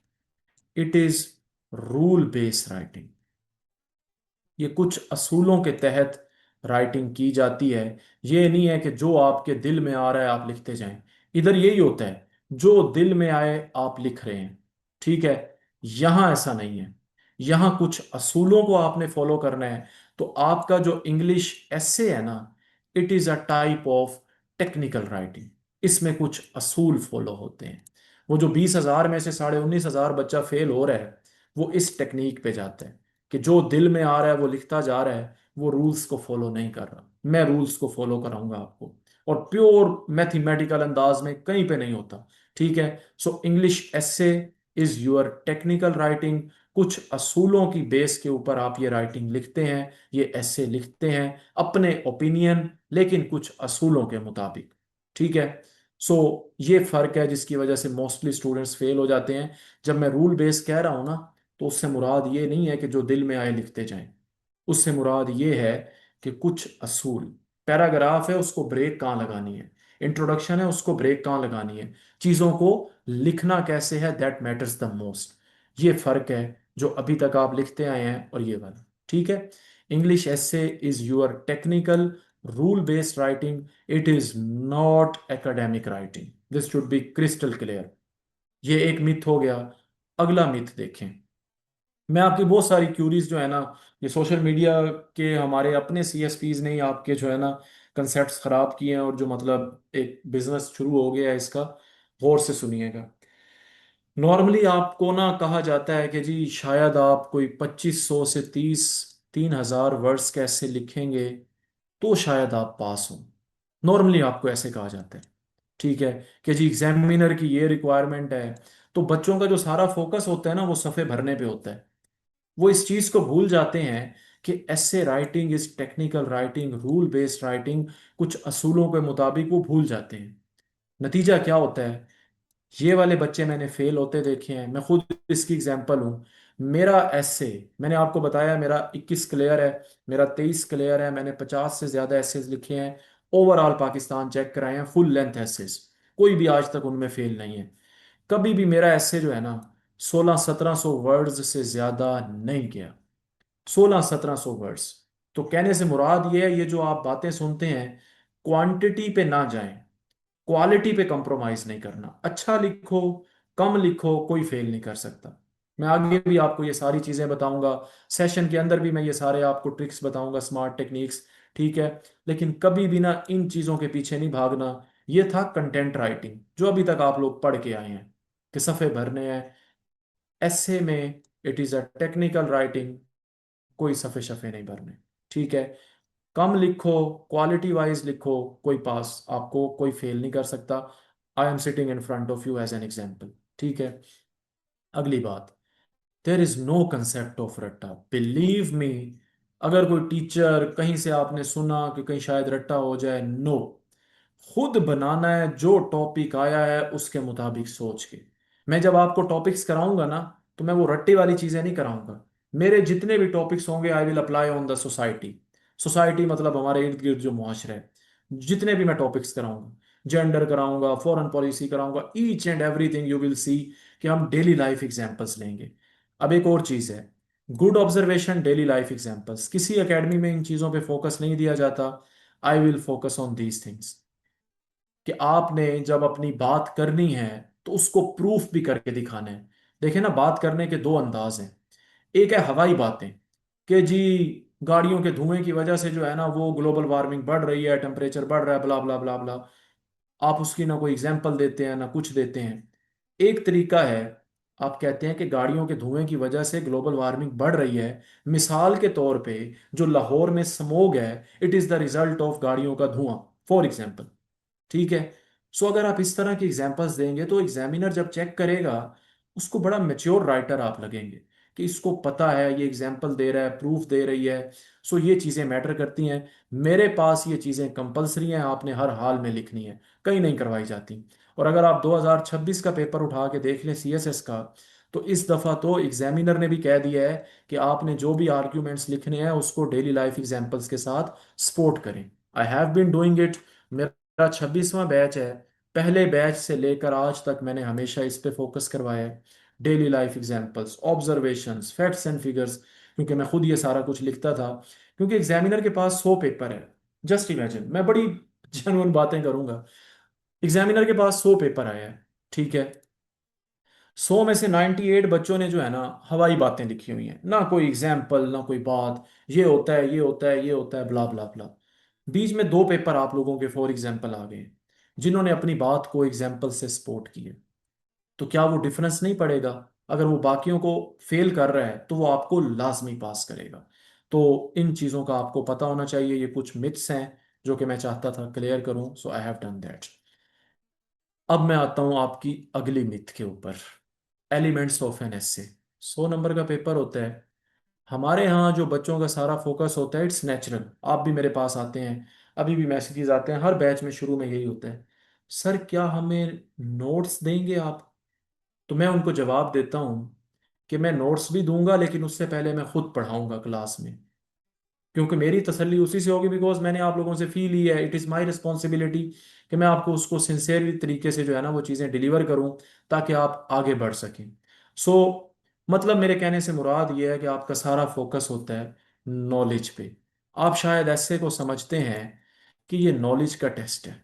it is rule based writing. ये कुछ असूलों के तहत राइटिंग की जाती है। ये नहीं है कि जो आपके दिल में आ रहा है आप लिखते जाएं। इधर यही होता है, जो दिल में आए आप लिख रहे हैं, ठीक है। यहां ऐसा नहीं है। यहाँ कुछ असूलों को आपने फॉलो करना है। तो आपका जो इंग्लिश एसे है ना, it is a type of technical writing. इसमें कुछ असूल फॉलो होते हैं। वो जो 20,000 में से 19,500 बच्चा फेल हो रहा है, वो इस टेक्निक पे जाता है कि जो दिल में आ रहा है वो लिखता जा रहा है, वो रूल्स को फॉलो नहीं कर रहा। मैं रूल्स को फॉलो कराऊंगा आपको, और प्योर मैथमेटिकल अंदाज में कहीं पे नहीं होता। ठीक है। So English essay is your technical writing. कुछ असूलों की बेस के ऊपर आप ये राइटिंग लिखते हैं, ये ऐसे लिखते हैं, अपने ओपिनियन, लेकिन कुछ असूलों के मुताबिक। ठीक है। सो ये फर्क है जिसकी वजह से मोस्टली स्टूडेंट्स फेल हो जाते हैं। जब मैं रूल बेस कह रहा हूं ना, तो उससे मुराद ये नहीं है कि जो दिल में आए लिखते जाएं। उससे मुराद ये है कि कुछ असूल, पैराग्राफ है उसको ब्रेक कहाँ लगानी है, इंट्रोडक्शन है उसको ब्रेक कहाँ लगानी है, चीजों को लिखना कैसे है, दैट मैटर्स द मोस्ट। ये फर्क है जो अभी तक आप लिखते आए हैं और ये वाला। ठीक है। English essay is your technical rule based writing, it is not academic writing, this should be crystal clear. ये एक मिथ हो गया। अगला मिथ देखें। मैं आपकी बहुत सारी क्यूरीज जो है ना, ये सोशल मीडिया के हमारे अपने सीएसपीज ने ही आपके जो है ना कंसेप्ट्स खराब किए हैं, और जो मतलब एक बिजनेस शुरू हो गया है इसका। गौर से सुनिएगा। नॉर्मली आपको ना कहा जाता है कि जी शायद आप कोई 2500 से 3,000 वर्ड्स कैसे लिखेंगे तो शायद आप पास हो। नॉर्मली आपको ऐसे कहा जाता है। ठीक है। कि जी एग्जामिनर की ये रिक्वायरमेंट है। तो बच्चों का जो सारा फोकस होता है ना, वो सफ़े भरने पे होता है। वो इस चीज को भूल जाते हैं कि ऐसे writing is technical writing, rule based writing. कुछ असूलों के मुताबिक वो भूल जाते हैं। नतीजा क्या होता है? ये वाले बच्चे मैंने फेल होते देखे हैं, मैं खुद इसकी एग्जांपल हूँ। मेरा ऐसे, मैंने आपको बताया मेरा 21 क्लियर है, मेरा 23 क्लियर है, मैंने 50 से ज्यादा एसेज लिखे हैं। ओवरऑल पाकिस्तान चेक कराए हैं, फुल लेंथ एसेज। कोई भी आज तक उनमें फेल नहीं है। कभी भी मेरा ऐसे जो है ना 1600-1700 वर्ड्स से ज्यादा नहीं गया। 1600-1700 वर्ड्स। तो कहने से मुराद ये है, ये जो आप बातें सुनते हैं, क्वांटिटी पे ना जाएं, क्वालिटी पे कंप्रोमाइज नहीं करना। अच्छा लिखो, कम लिखो, कोई फेल नहीं कर सकता। मैं आगे भी आपको ये सारी चीजें बताऊंगा, सेशन के अंदर भी मैं ये सारे आपको ट्रिक्स बताऊंगा, स्मार्ट टेक्निक्स। ठीक है। लेकिन कभी भी ना इन चीजों के पीछे नहीं भागना। ये था कंटेंट राइटिंग जो अभी तक आप लोग पढ़ के आए हैं कि सफ़े भरने हैं। ऐसे में it is a technical writing, कोई सफ़े शफ़े नहीं भरने। ठीक है। कम लिखो, क्वालिटी वाइज लिखो, कोई पास आपको कोई फेल नहीं कर सकता। I am sitting in front of you as an example. ठीक है। अगली बात, there is no concept of रट्टा, बिलीव मी। अगर कोई टीचर कहीं से आपने सुना कि कहीं शायद रट्टा हो जाए, नो। खुद बनाना है, जो टॉपिक आया है उसके मुताबिक सोच के। मैं जब आपको टॉपिक्स कराऊंगा ना, तो मैं वो रट्टे वाली चीजें नहीं कराऊंगा। मेरे जितने भी टॉपिक्स होंगे I will apply on the society. Society मतलब हमारे इर्द गिर्द जो मुआशरा है। जितने भी मैं टॉपिक्स कराऊंगा, जेंडर कराऊंगा, फॉरेन पॉलिसी कराऊंगा, each and everything you will सी कि हम डेली लाइफ एग्जांपल्स लेंगे। अब एक और चीज है, good observation, daily life examples. किसी एकेडमी में इन चीजों पे फोकस नहीं दिया जाता। I will focus on these things कि आपने जब अपनी बात करनी है तो उसको प्रूफ भी करके दिखाना है। देखिए ना, बात करने के दो अंदाज हैं। एक है हवाई बातें कि जी गाड़ियों के धुएं की वजह से जो है ना वो ग्लोबल वार्मिंग बढ़ रही है, टेम्परेचर बढ़ रहा है, ब्ला ब्ला ब्ला ब्ला। आप उसकी ना कोई एग्जाम्पल देते हैं ना कुछ देते हैं। एक तरीका है, आप कहते हैं कि गाड़ियों के धुएं की वजह से ग्लोबल वार्मिंग बढ़ रही है। मिसाल के तौर पे जो लाहौर में स्मोग है, it is the result of गाड़ियों का धुआं, फॉर एग्जाम्पल। ठीक है। सो अगर आप इस तरह की एग्जांपल्स देंगे तो एग्जामिनर जब चेक करेगा, उसको बड़ा मेच्योर राइटर आप लगेंगे कि इसको पता है, ये एग्जांपल दे रहा है, प्रूफ दे रही है। सो ये चीज़ें मैटर करती हैं। मेरे पास ये चीज़ें कंपलसरी हैं, आपने हर हाल में लिखनी है, कहीं नहीं करवाई जाती। और अगर आप 2026 का पेपर उठा के देख लें सीएसएस का, तो इस दफ़ा तो एग्जामिनर ने भी कह दिया है कि आपने जो भी आर्ग्यूमेंट्स लिखने हैं उसको डेली लाइफ एग्जांपल्स के साथ सपोर्ट करें। I have been doing it. मेरा 26वां बैच है। पहले बैच से लेकर आज तक मैंने हमेशा इस पे फोकस करवाया है। Daily life examples, observations, facts and figures. क्योंकि मैं खुद ये सारा कुछ लिखता था। क्योंकि एग्जामिनर के पास 100 पेपर है। जस्ट इमेजिन, मैं बड़ी जेन्युइन बातें करूंगा। एग्जामिनर के पास 100 पेपर आया है। ठीक है। 100 में से 98 बच्चों ने जो है ना हवाई बातें लिखी हुई हैं, ना कोई एग्जाम्पल ना कोई बात, ये होता है ये होता है ये होता है ब्ला ब्ला ब्ला। बीच में दो पेपर आप लोगों के फॉर एग्जाम्पल आ गए जिन्होंने अपनी बात को एग्जाम्पल से सपोर्ट किए। तो क्या वो डिफरेंस नहीं पड़ेगा? अगर वो बाकियों को फेल कर रहा है तो वो आपको लाजमी पास करेगा। तो इन चीज़ों का आपको पता होना चाहिए। ये कुछ मिथ्स हैं जो कि मैं चाहता था क्लियर करूं, सो आई हैव डन दैट। अब मैं आता हूं आपकी अगली मिथ के ऊपर, elements of an essay. 100 number का पेपर होता है। हमारे यहाँ जो बच्चों का सारा फोकस होता है इट्स नेचुरल। आप भी मेरे पास आते हैं, अभी भी मैसेजेस आते हैं, हर बैच में शुरू में यही होता है, सर क्या हमें नोट्स देंगे आप? तो मैं उनको जवाब देता हूँ कि मैं नोट्स भी दूंगा लेकिन उससे पहले मैं खुद पढ़ाऊंगा क्लास में, क्योंकि मेरी तसल्ली उसी से होगी बिकॉज मैंने आप लोगों से फी ली है। इट इज़ माई रिस्पॉन्सिबिलिटी कि मैं आपको उसको सिंसियर तरीके से जो है ना वो चीज़ें डिलीवर करूं ताकि आप आगे बढ़ सकें। सो मतलब मेरे कहने से मुराद ये है कि आपका सारा फोकस होता है नॉलेज पे। आप शायद ऐसे को समझते हैं कि ये नॉलेज का टेस्ट है,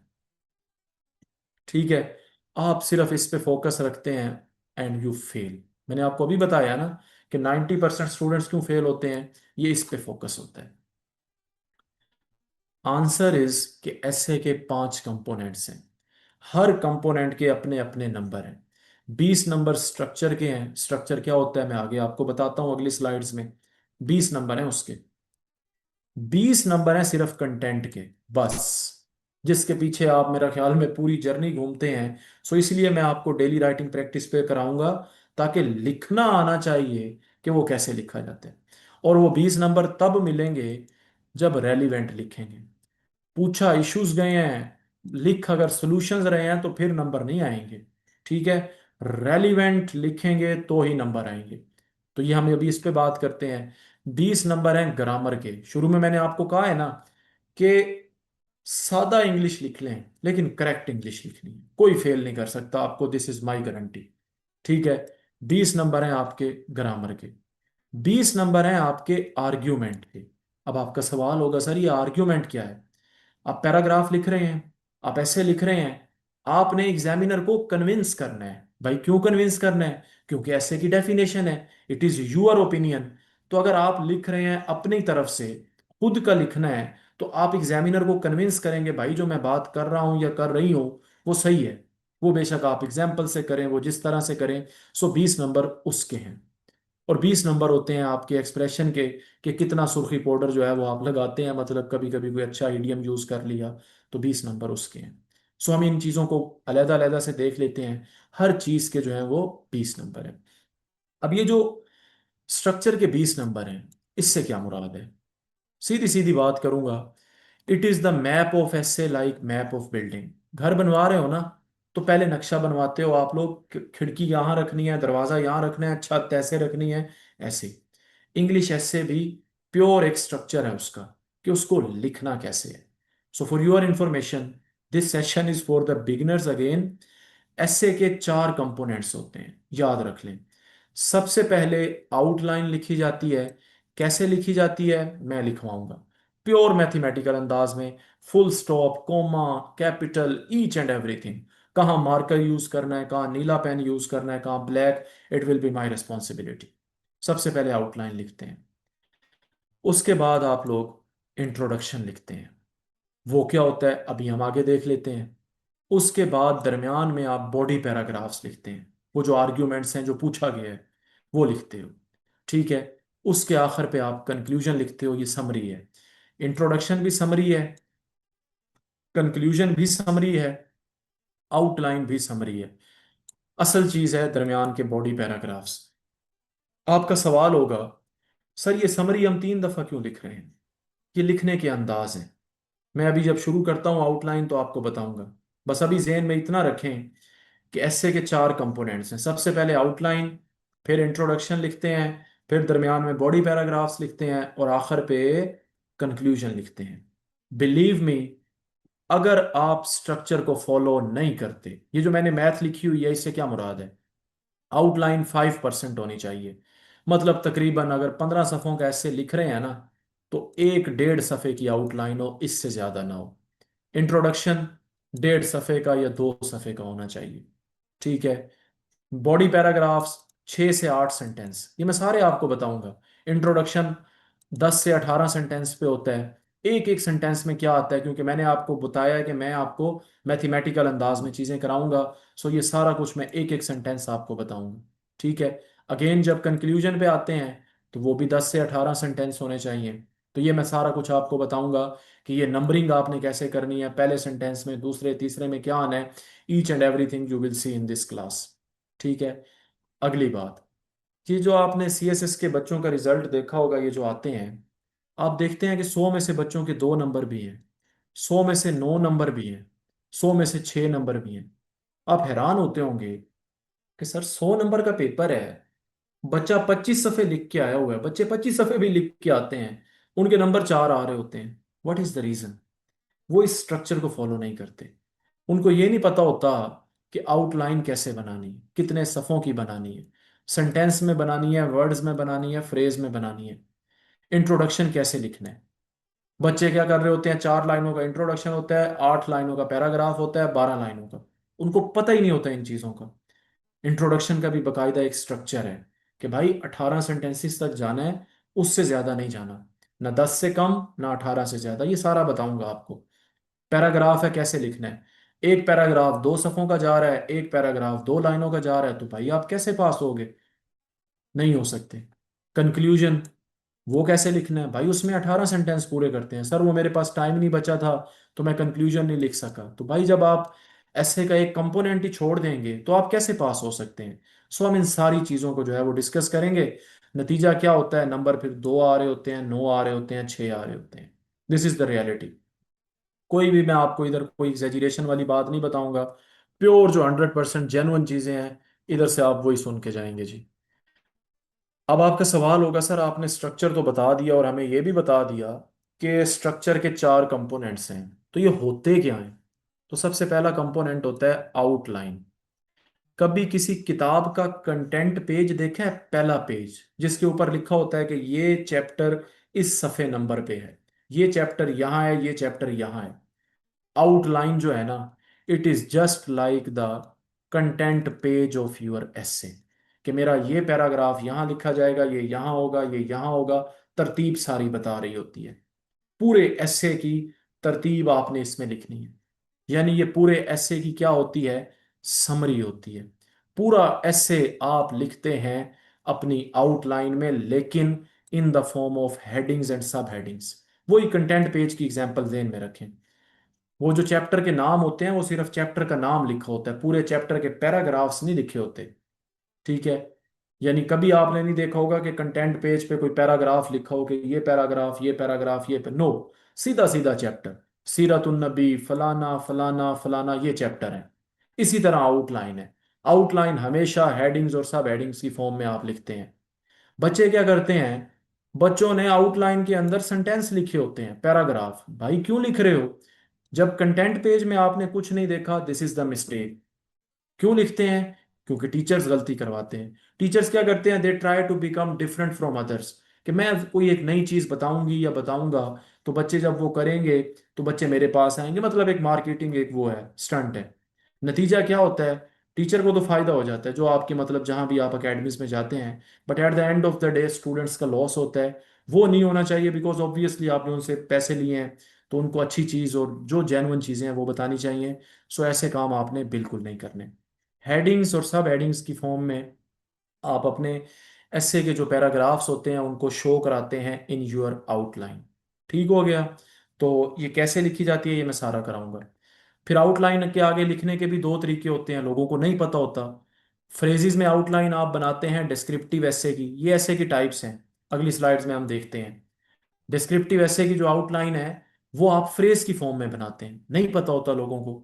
ठीक है, आप सिर्फ इस पे फोकस रखते हैं एंड यू फेल। मैंने आपको अभी बताया ना कि 90% स्टूडेंट्स क्यों फेल होते हैं, ये इस पे फोकस होता है। आंसर इज कि ऐसे के 5 कंपोनेंट्स हैं, हर कंपोनेंट के अपने अपने नंबर हैं। 20 नंबर स्ट्रक्चर के हैं। स्ट्रक्चर क्या होता है मैं आगे आपको बताता हूं अगली स्लाइड्स में। 20 नंबर हैं उसके। 20 नंबर हैं सिर्फ कंटेंट के, बस, जिसके पीछे आप मेरा ख्याल में पूरी जर्नी घूमते हैं। सो इसलिए मैं आपको डेली राइटिंग प्रैक्टिस पे कराऊंगा ताकि लिखना आना चाहिए कि वो कैसे लिखा जाता है। और वो 20 नंबर तब मिलेंगे जब रेलिवेंट लिखेंगे। पूछा इश्यूज गए हैं, लिख अगर सॉल्यूशंस रहे हैं तो फिर नंबर नहीं आएंगे, ठीक है। रेलिवेंट लिखेंगे तो ही नंबर आएंगे। तो ये हम अभी इस पे बात करते हैं। 20 नंबर हैं ग्रामर के। शुरू में मैंने आपको कहा है ना कि सादा इंग्लिश लिख लें लेकिन करेक्ट इंग्लिश लिखनी है, कोई फेल नहीं कर सकता आपको, दिस इज माई गारंटी, ठीक है। 20 नंबर हैं आपके ग्रामर के। 20 नंबर हैं आपके आर्ग्यूमेंट के। अब आपका सवाल होगा सर ये आर्ग्यूमेंट क्या है? आप पैराग्राफ लिख रहे हैं, आप ऐसे लिख रहे हैं, आपने एग्जामिनर को कन्विंस करना है। भाई क्यों कन्विंस करना है? क्योंकि ऐसे की डेफिनेशन है, इट इज योर ओपिनियन। तो अगर आप लिख रहे हैं अपनी तरफ से, खुद का लिखना है, तो आप एग्जामिनर को कन्विंस करेंगे भाई जो मैं बात कर रहा हूं या कर रही हूं वो सही है। वो बेशक आप एग्जाम्पल से करें, वो जिस तरह से करें। सो 20 नंबर उसके हैं। और 20 नंबर होते हैं आपके एक्सप्रेशन के, कि कितना सुर्खी पाउडर जो है वो आप लगाते हैं, मतलब कभी कभी कोई अच्छा इडियम यूज कर लिया, तो 20 नंबर उसके हैं। सो हम इन चीज़ों को अलहदा अलहदा से देख लेते हैं। हर चीज़ के जो है वो 20 नंबर है। अब ये जो स्ट्रक्चर के 20 नंबर हैं, इससे क्या मुराद है? सीधी सीधी बात करूंगा, it is the map of ऐसे लाइक मैप ऑफ बिल्डिंग। घर बनवा रहे हो ना, तो पहले नक्शा बनवाते हो आप लोग खिड़की यहाँ रखनी है, दरवाजा यहाँ रखना है, छत ऐसे रखनी है, ऐसे। इंग्लिश ऐसे भी प्योर एक स्ट्रक्चर है उसका कि उसको लिखना कैसे है। So for your information, this session is for the beginners again. ऐसे के 4 कंपोनेंट्स होते हैं, याद रख लें। सबसे पहले आउटलाइन लिखी जाती है। कैसे लिखी जाती है मैं लिखवाऊंगा, प्योर मैथमेटिकल अंदाज में, full stop comma capital each and everything. कहाँ मार्कर यूज करना है, कहाँ नीला पेन यूज करना है, कहाँ black, it will be my responsibility. सबसे पहले आउटलाइन लिखते हैं। उसके बाद आप लोग इंट्रोडक्शन लिखते हैं। वो क्या होता है अभी हम आगे देख लेते हैं। उसके बाद दरमियान में आप बॉडी पैराग्राफ्स लिखते हैं, वो जो आर्ग्यूमेंट्स हैं जो पूछा गया है वो लिखते हो, ठीक है। उसके आखिर पे आप कंक्लूजन लिखते हो, ये समरी है। इंट्रोडक्शन भी समरी है, कंक्लूजन भी समरी है, आउटलाइन भी समरी है। असल चीज है दरमियान के बॉडी पैराग्राफ्स। आपका सवाल होगा सर ये समरी हम 3 दफा क्यों लिख रहे हैं? ये लिखने के अंदाज हैं। मैं अभी जब शुरू करता हूं आउटलाइन तो आपको बताऊंगा। बस अभी जेहन में इतना रखें कि ऐसे के 4 कंपोनेंट्स हैं। सबसे पहले आउटलाइन, फिर इंट्रोडक्शन लिखते हैं, फिर दरमियान में बॉडी पैराग्राफ्स लिखते हैं और आखिर पे कंक्लूजन लिखते हैं। बिलीव मी, अगर आप स्ट्रक्चर को फॉलो नहीं करते, ये जो मैंने मैथ लिखी हुई है इससे क्या मुराद है, आउटलाइन 5% होनी चाहिए। मतलब तकरीबन अगर 15 सफ़ों का ऐसे लिख रहे हैं ना, तो 1 1.5 सफ़े की आउटलाइन हो, इससे ज्यादा ना हो। इंट्रोडक्शन 1.5 सफ़े का या 2 सफ़े का होना चाहिए, ठीक है। बॉडी पैराग्राफ्स 6 से 8 सेंटेंस, ये मैं सारे आपको बताऊंगा। इंट्रोडक्शन 10 से 18 सेंटेंस पे होता है। एक एक सेंटेंस में क्या आता है, क्योंकि मैंने आपको बताया है कि मैं आपको मैथमेटिकल अंदाज में चीज़ें कराऊंगा। सो ये सारा कुछ मैं एक एक सेंटेंस आपको बताऊंगा। ठीक है। अगेन जब कंक्लूजन पे आते हैं तो वो भी 10 से 18 सेंटेंस होने चाहिए। तो ये मैं सारा कुछ आपको बताऊंगा कि ये नंबरिंग आपने कैसे करनी है, पहले सेंटेंस में, दूसरे तीसरे में क्या आना है। Each and everything you will C in this class. ठीक है। अगली बात, ये जो आपने सीएसएस के बच्चों का रिजल्ट देखा होगा, ये जो आते हैं, आप देखते हैं कि 100 में से बच्चों के 2 नंबर भी हैं, 100 में से 9 नंबर भी हैं, 100 में से 6 नंबर भी हैं। आप हैरान होते होंगे कि सर 100 नंबर का पेपर है, बच्चा 25 सफ़े लिख के आया हुआ है, बच्चे 25 सफ़े भी लिख के आते हैं, उनके नंबर 4 आ रहे होते हैं। What is the reason? वो इस स्ट्रक्चर को फॉलो नहीं करते। उनको ये नहीं पता होता कि आउटलाइन कैसे बनानी है, कितने सफ़ों की बनानी है, सेंटेंस में बनानी है, वर्ड्स में बनानी है, फ्रेज में बनानी है, इंट्रोडक्शन कैसे लिखना है। बच्चे क्या कर रहे होते हैं, 4 लाइनों का इंट्रोडक्शन होता है, 8 लाइनों का पैराग्राफ होता है, 12 लाइनों का। उनको पता ही नहीं होता इन चीज़ों का। इंट्रोडक्शन का भी बकायदा एक स्ट्रक्चर है कि भाई 18 सेंटेंसेस तक जाना है, उससे ज़्यादा नहीं जाना, ना 10 से कम ना 18 से ज़्यादा, ये सारा बताऊंगा आपको। पैराग्राफ है, कैसे लिखना है। एक पैराग्राफ 2 सफ़ों का जा रहा है, एक पैराग्राफ 2 लाइनों का जा रहा है, तो भाई आप कैसे पास होगे? नहीं हो सकते। कंक्लूजन, वो कैसे लिखना है भाई? उसमें 18 सेंटेंस पूरे करते हैं। सर वो मेरे पास टाइम नहीं बचा था तो मैं कंक्लूजन नहीं लिख सका। तो भाई जब आप ऐसे का एक कंपोनेंट ही छोड़ देंगे तो आप कैसे पास हो सकते हैं? सो हम इन सारी चीज़ों को जो है वो डिस्कस करेंगे। नतीजा क्या होता है, नंबर फिर 2 आ रहे होते हैं, 9 आ रहे होते हैं, 6 आ रहे होते हैं। This is the reality. कोई भी मैं आपको इधर कोई एग्जेजरेशन वाली बात नहीं बताऊंगा। प्योर जो 100% जेन्युइन चीज़ें हैं, इधर से आप वही सुन के जाएंगे जी। अब आपका सवाल होगा, सर आपने स्ट्रक्चर तो बता दिया और हमें यह भी बता दिया कि स्ट्रक्चर के 4 कंपोनेंट्स हैं, तो ये होते क्या हैं? तो सबसे पहला कंपोनेंट होता है आउटलाइन। कभी किसी किताब का कंटेंट पेज देखा है? पहला पेज जिसके ऊपर लिखा होता है कि ये चैप्टर इस सफ़े नंबर पे है, ये चैप्टर यहाँ है, ये चैप्टर यहाँ है। आउटलाइन जो है ना, it is just like the content page of your एसे, कि मेरा ये पैराग्राफ यहाँ लिखा जाएगा, ये यहाँ होगा, ये यहाँ होगा। तरतीब सारी बता रही होती है। पूरे एसे की तरतीब आपने इसमें लिखनी है। यानी ये पूरे एसे की क्या होती है? समरी होती है। पूरा एसे आप लिखते हैं अपनी आउटलाइन में, लेकिन in the form of headings and सब हेडिंग्स। वही कंटेंट पेज की एग्जांपल ध्यान में रखें। वो जो चैप्टर के नाम होते हैं वो सिर्फ चैप्टर का नाम लिखा होता है, पूरे चैप्टर के पैराग्राफ्स नहीं लिखे होते। ठीक है। यानी कभी आपने नहीं देखा होगा कि कंटेंट पेज पे कोई पैराग्राफ लिखा हो कि ये पैराग्राफ, ये पैराग्राफ, ये नो। सीधा सीधा चैप्टर, सीरतुन नबी फलाना फलाना फलाना, ये चैप्टर है। इसी तरह आउटलाइन है। आउटलाइन हमेशा हेडिंग्स और सब हेडिंग्स की फॉर्म में आप लिखते हैं। बच्चे क्या करते हैं, बच्चों ने आउटलाइन के अंदर सेंटेंस लिखे होते हैं, पैराग्राफ। भाई क्यों लिख रहे हो जब कंटेंट पेज में आपने कुछ नहीं देखा? This is the mistake. क्यों लिखते हैं? क्योंकि टीचर्स गलती करवाते हैं। टीचर्स क्या करते हैं, they try to become different from others, कि मैं कोई एक नई चीज बताऊंगी या बताऊंगा तो बच्चे जब वो करेंगे तो बच्चे मेरे पास आएंगे, मतलब एक मार्केटिंग, एक वो है, स्टंट है। नतीजा क्या होता है? टीचर को तो फायदा हो जाता है, जो आपके मतलब जहां भी आप अकेडमीज में जाते हैं, but at the end of the day students का लॉस होता है। वो नहीं होना चाहिए, बिकॉज ऑब्वियसली आपने उनसे पैसे लिए हैं, तो उनको अच्छी चीज़ और जो जेन्युइन चीज़ें हैं वो बतानी चाहिए। सो ऐसे काम आपने बिल्कुल नहीं करने। हेडिंग्स और सब हेडिंग्स की फॉर्म में आप अपने ऐसे के जो पैराग्राफ्स होते हैं उनको शो कराते हैं इन योर आउटलाइन। ठीक हो गया। तो ये कैसे लिखी जाती है ये मैं सारा कराऊंगा। फिर आउटलाइन के आगे लिखने के भी 2 तरीके होते हैं, लोगों को नहीं पता होता। फ्रेजेस में आउटलाइन आप बनाते हैं डिस्क्रिप्टिव ऐसे की, ये ऐसे की टाइप्स हैं, अगली स्लाइड्स में हम देखते हैं। डिस्क्रिप्टिव ऐसे की जो आउटलाइन है वो आप फ्रेज की फॉर्म में बनाते हैं, नहीं पता होता लोगों को।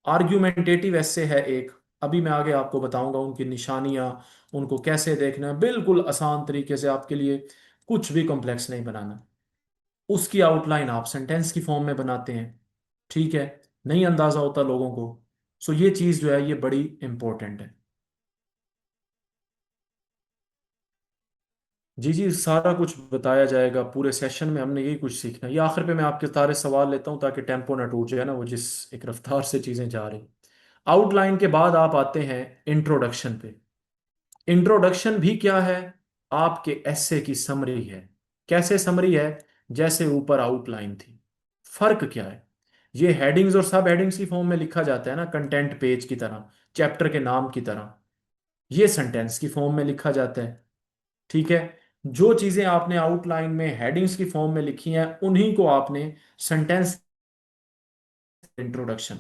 आर्ग्यूमेंटेटिव ऐसे है एक, अभी मैं आगे आपको बताऊंगा उनकी निशानियां, उनको कैसे देखना है, बिल्कुल आसान तरीके से आपके लिए, कुछ भी कॉम्प्लेक्स नहीं बनाना। उसकी आउटलाइन आप सेंटेंस की फॉर्म में बनाते हैं। ठीक है। नहीं अंदाजा होता लोगों को। सो ये चीज़ जो है ये बड़ी इंपॉर्टेंट है। जी जी, सारा कुछ बताया जाएगा पूरे सेशन में, हमने यही कुछ सीखना है। ये आखिर पे मैं आपके सारे सवाल लेता हूँ ताकि टेम्पो ना टूट जाए ना, वो जिस एक रफ्तार से चीज़ें जा रही। आउटलाइन के बाद आप आते हैं इंट्रोडक्शन पे। इंट्रोडक्शन भी क्या है? आपके एसे की समरी है। कैसे समरी है? जैसे ऊपर आउटलाइन थी। फर्क क्या है? ये हेडिंग्स और सब हेडिंग्स की फॉर्म में लिखा जाता है ना, कंटेंट पेज की तरह, चैप्टर के नाम की तरह। ये सेंटेंस की फॉर्म में लिखा जाता है। ठीक है। जो चीजें आपने आउटलाइन में हेडिंग्स की फॉर्म में लिखी हैं उन्हीं को आपने सेंटेंस इंट्रोडक्शन।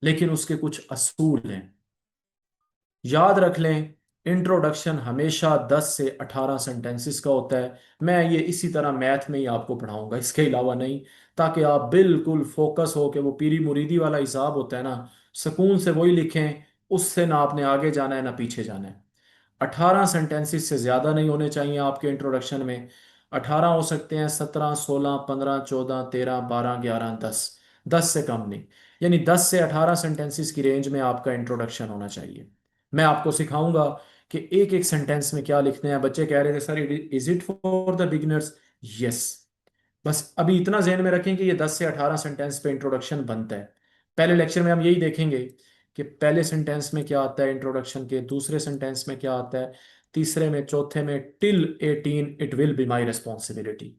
लेकिन उसके कुछ असूल हैं, याद रख लें। इंट्रोडक्शन हमेशा 10 से 18 सेंटेंसेस का होता है। मैं ये इसी तरह मैथ में ही आपको पढ़ाऊंगा, इसके अलावा नहीं, ताकि आप बिल्कुल फोकस हो कि वो पीरी मुरीदी वाला हिसाब होता है ना, सुकून से वही लिखें। उससे ना आपने आगे जाना है ना पीछे जाना है। 18 सेंटेंसेस से ज़्यादा नहीं होने चाहिए आपके इंट्रोडक्शन में। 18 हो सकते हैं, 17, 16, 15, 14, 13, 12, 11, 10। 10 से कम नहीं। यानी 10 से 18 सेंटेंसेस की रेंज में आपका इंट्रोडक्शन होना चाहिए। मैं आपको सिखाऊंगा कि एक एक सेंटेंस में क्या लिखते हैं। बच्चे कह रहे थे sir, is it for the beginners? Yes. बस अभी इतना ध्यान में रखें कि ये 10 से 18 सेंटेंस पे इंट्रोडक्शन बनता है। पहले लेक्चर में हम यही देखेंगे कि पहले सेंटेंस में क्या आता है इंट्रोडक्शन के, दूसरे सेंटेंस में क्या आता है, तीसरे में, चौथे में, till 18 it will be my responsibility.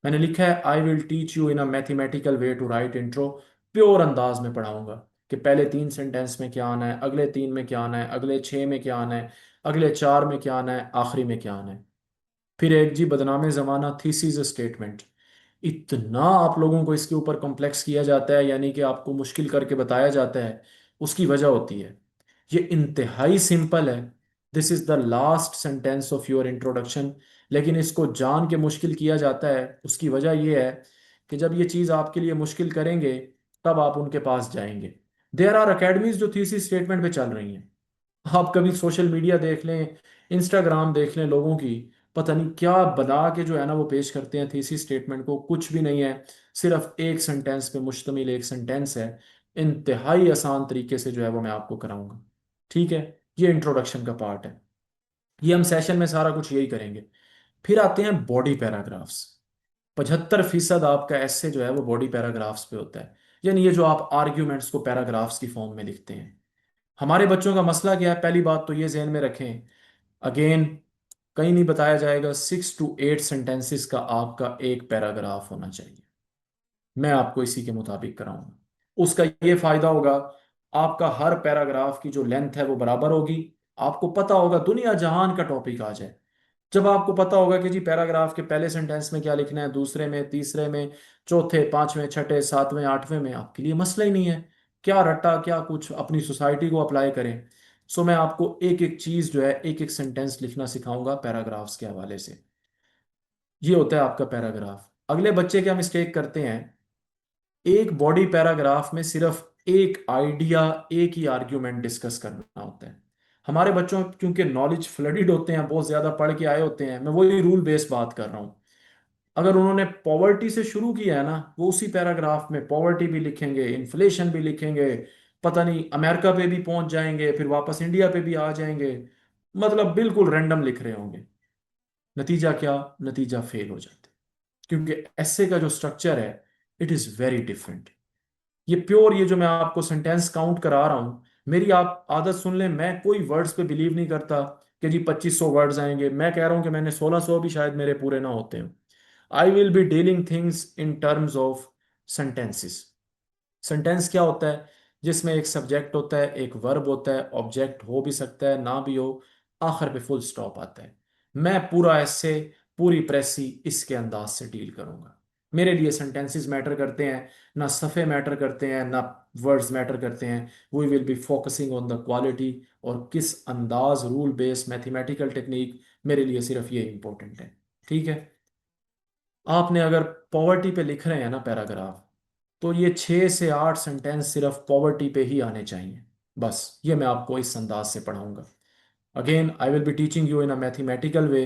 मैंने लिखा है I will teach you in a mathematical way to write intro. Pure अंदाज में पढ़ाऊंगा कि पहले 3 सेंटेंस में क्या आना है, अगले 3 में क्या आना है, अगले 6 में क्या आना है, अगले 4 में क्या आना है, आखिरी में क्या आना है। फिर एक जी बदनाम जमाना थीसिस स्टेटमेंट। इतना आप लोगों को इसके ऊपर कॉम्प्लेक्स किया जाता है, यानी कि आपको मुश्किल करके बताया जाता है। उसकी वजह होती है, ये इंतहाई सिंपल है। This is the last sentence of your introduction. लेकिन इसको जान के मुश्किल किया जाता है। उसकी वजह यह है कि जब ये चीज़ आपके लिए मुश्किल करेंगे तब आप उनके पास जाएंगे। देयर आर अकेडमीज जो थीसिस स्टेटमेंट पे चल रही हैं। आप कभी सोशल मीडिया देख लें, इंस्टाग्राम देख लें, लोगों की पता नहीं क्या बना के जो है ना वो पेश करते हैं थीसिस स्टेटमेंट को। कुछ भी नहीं है, सिर्फ एक सेंटेंस पे मुश्तमिल एक सेंटेंस है। इंतहाई आसान तरीके से जो है वो मैं आपको कराऊंगा। ठीक है। ये इंट्रोडक्शन का पार्ट है। ये हम सेशन में सारा कुछ यही करेंगे। फिर आते हैं बॉडी पैराग्राफ्स। 75% आपका ऐसे जो है वो बॉडी पैराग्राफ्स पे होता है। यानी ये जो आप आर्ग्यूमेंट्स को पैराग्राफ्स की फॉर्म में लिखते हैं। हमारे बच्चों का मसला क्या है? पहली बात तो ये जहन में रखें, अगेन कहीं नहीं बताया जाएगा, 6 to 8 सेंटेंसेस का आपका एक पैराग्राफ होना चाहिए। मैं आपको इसी के मुताबिक कराऊंगा। उसका ये फायदा होगा, आपका हर पैराग्राफ की जो लेंथ है वो बराबर होगी। आपको पता होगा दुनिया जहान का टॉपिक आ जाए, जब आपको पता होगा कि जी पैराग्राफ के पहले सेंटेंस में क्या लिखना है, दूसरे में, तीसरे में, चौथे, पांचवें, छठे, सातवें, आठवें में, आपके लिए मसला ही नहीं है। क्या रट्टा क्या कुछ अपनी सोसाइटी को अप्लाई करें। सो मैं आपको एक एक चीज जो है, एक एक सेंटेंस लिखना सिखाऊंगा पैराग्राफ्स के हवाले से। ये होता है आपका पैराग्राफ। अगले बच्चे क्या मिस्टेक करते हैं, एक बॉडी पैराग्राफ में सिर्फ एक आइडिया, एक ही आर्ग्यूमेंट डिस्कस करना होता है। हमारे बच्चों क्योंकि नॉलेज फ्लडेड होते हैं, बहुत ज्यादा पढ़ के आए होते हैं, मैं वही रूल बेस्ड बात कर रहा हूँ। अगर उन्होंने पॉवर्टी से शुरू किया है ना, वो उसी पैराग्राफ में पॉवर्टी भी लिखेंगे, इन्फ्लेशन भी लिखेंगे, पता नहीं अमेरिका पे भी पहुंच जाएंगे, फिर वापस इंडिया पे भी आ जाएंगे। मतलब बिल्कुल रैंडम लिख रहे होंगे। नतीजा क्या? नतीजा फेल हो जाते, क्योंकि ऐसे का जो स्ट्रक्चर है इट इज वेरी डिफरेंट। ये प्योर, ये जो मैं आपको सेंटेंस काउंट करा रहा हूं, मेरी आप आदत सुन लें, मैं कोई वर्ड्स पे बिलीव नहीं करता कि जी 2500 वर्ड्स आएंगे। मैं कह रहा हूं कि मैंने 1600 भी शायद मेरे पूरे ना होते हैं। आई will be dealing things in terms of sentences. Sentence क्या होता है? जिसमें एक सब्जेक्ट होता है, एक वर्ब होता है, ऑब्जेक्ट हो भी सकता है ना भी हो, आखिर पे फुल स्टॉप आता है। मैं पूरा ऐसे, पूरी प्रेसी इसके अंदाज से डील करूंगा। मेरे लिए सेंटेंसेस मैटर करते हैं, ना सफ़े मैटर करते हैं, ना वर्ड्स मैटर करते हैं। We will be focusing on the quality और किस अंदाज, रूल बेस्ड मैथमेटिकल टेक्निक। मेरे लिए सिर्फ ये इंपॉर्टेंट है। ठीक है। आपने अगर पॉवर्टी पे लिख रहे हैं ना पैराग्राफ, तो ये 6 से 8 सेंटेंस सिर्फ पॉवर्टी पे ही आने चाहिए। बस ये मैं आपको इस अंदाज से पढ़ाऊंगा। Again I will be teaching you in a mathematical way.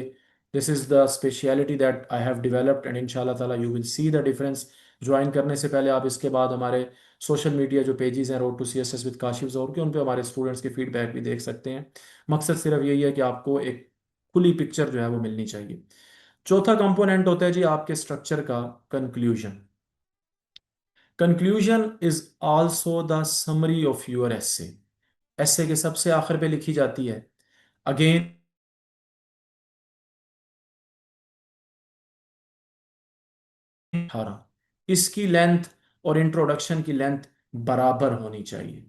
This is the speciality that I have developed, and इंशाल्लाह ताला you will see the difference. Join करने से पहले आप इसके बाद हमारे सोशल मीडिया जो पेजेस हैं, road to C S S with Kashif Zauhar के, उन पे हमारे स्टूडेंट्स के फीडबैक भी देख सकते हैं। मकसद सिर्फ यही है कि आपको एक खुली पिक्चर जो है वो मिलनी चाहिए। चौथा कंपोनेंट होता है जी आपके स्ट्रक्चर का conclusion. Conclusion is also the summary of your essay. Essay के सबसे आखिर पे लिखी जाती है। अगेन 18, इसकी लेंथ और इंट्रोडक्शन की लेंथ बराबर होनी चाहिए।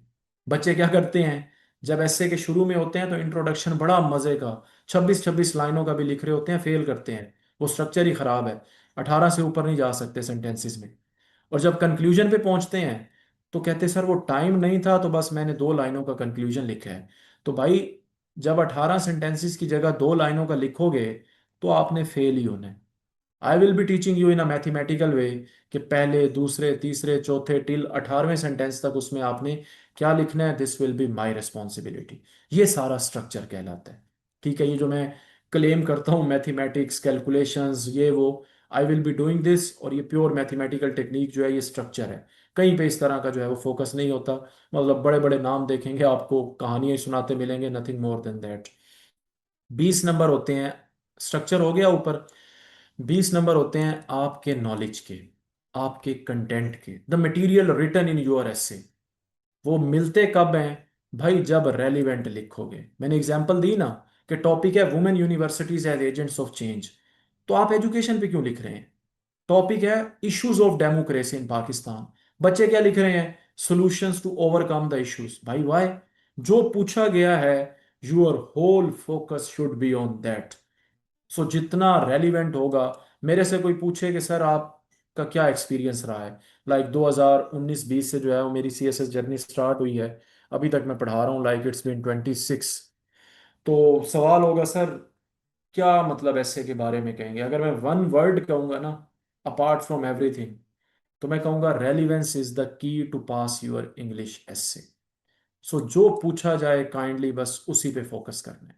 बच्चे क्या करते हैं, जब ऐसे के शुरू में होते हैं तो इंट्रोडक्शन बड़ा मजे का 26-26 लाइनों का भी लिख रहे होते हैं, फेल करते हैं। वो स्ट्रक्चर ही खराब है। 18 से ऊपर नहीं जा सकते सेंटेंसेस में। और जब कंक्लूजन पे पहुंचते हैं तो कहते सर वो टाइम नहीं था तो बस मैंने 2 लाइनों का कंक्लूजन लिखा है। तो भाई जब 18 सेंटेंसेस की जगह 2 लाइनों का लिखोगे तो आपने फेल ही होना है। I will be teaching you in a mathematical way कि पहले दूसरे तीसरे चौथे टिल 18वें सेंटेंस तक उसमें आपने क्या लिखना है। This will be my responsibility. ये सारा स्ट्रक्चर कहलाता है। ठीक है, ये जो मैं क्लेम करता हूँ मैथमेटिक्स कैलकुलेशंस ये वो, आई विल बी डूइंग दिस, और ये प्योर मैथमेटिकल टेक्निक जो है ये स्ट्रक्चर है। कहीं पे इस तरह का जो है वो फोकस नहीं होता। मतलब बड़े बड़े नाम देखेंगे आपको, कहानियां ही सुनाते मिलेंगे, nothing more than that. 20 number होते हैं, स्ट्रक्चर हो गया ऊपर। 20 नंबर होते हैं आपके नॉलेज के, आपके कंटेंट के, the material written in your essay. वो मिलते कब हैं भाई, जब रेलिवेंट लिखोगे। मैंने एग्जांपल दी ना कि टॉपिक है women universities as agents of change, तो आप एजुकेशन पे क्यों लिख रहे हैं। टॉपिक है issues of democracy in Pakistan, बच्चे क्या लिख रहे हैं, solutions to overcome the issues. भाई वाई, जो पूछा गया है your whole focus should be on that. So जितना रेलिवेंट होगा। मेरे से कोई पूछे कि सर आपका क्या एक्सपीरियंस रहा है, लाइक 2019-20 से जो है वो मेरी सीएसएस जर्नी स्टार्ट हुई है, अभी तक मैं पढ़ा रहा हूँ, लाइक इट्स बीन 26। तो सवाल होगा सर क्या मतलब ऐसे के बारे में कहेंगे। अगर मैं वन वर्ड कहूंगा ना, अपार्ट फ्रॉम एवरीथिंग, तो मैं कहूंगा relevance is the key to pass your English essay. So जो पूछा जाए काइंडली बस उसी पे फोकस करना है।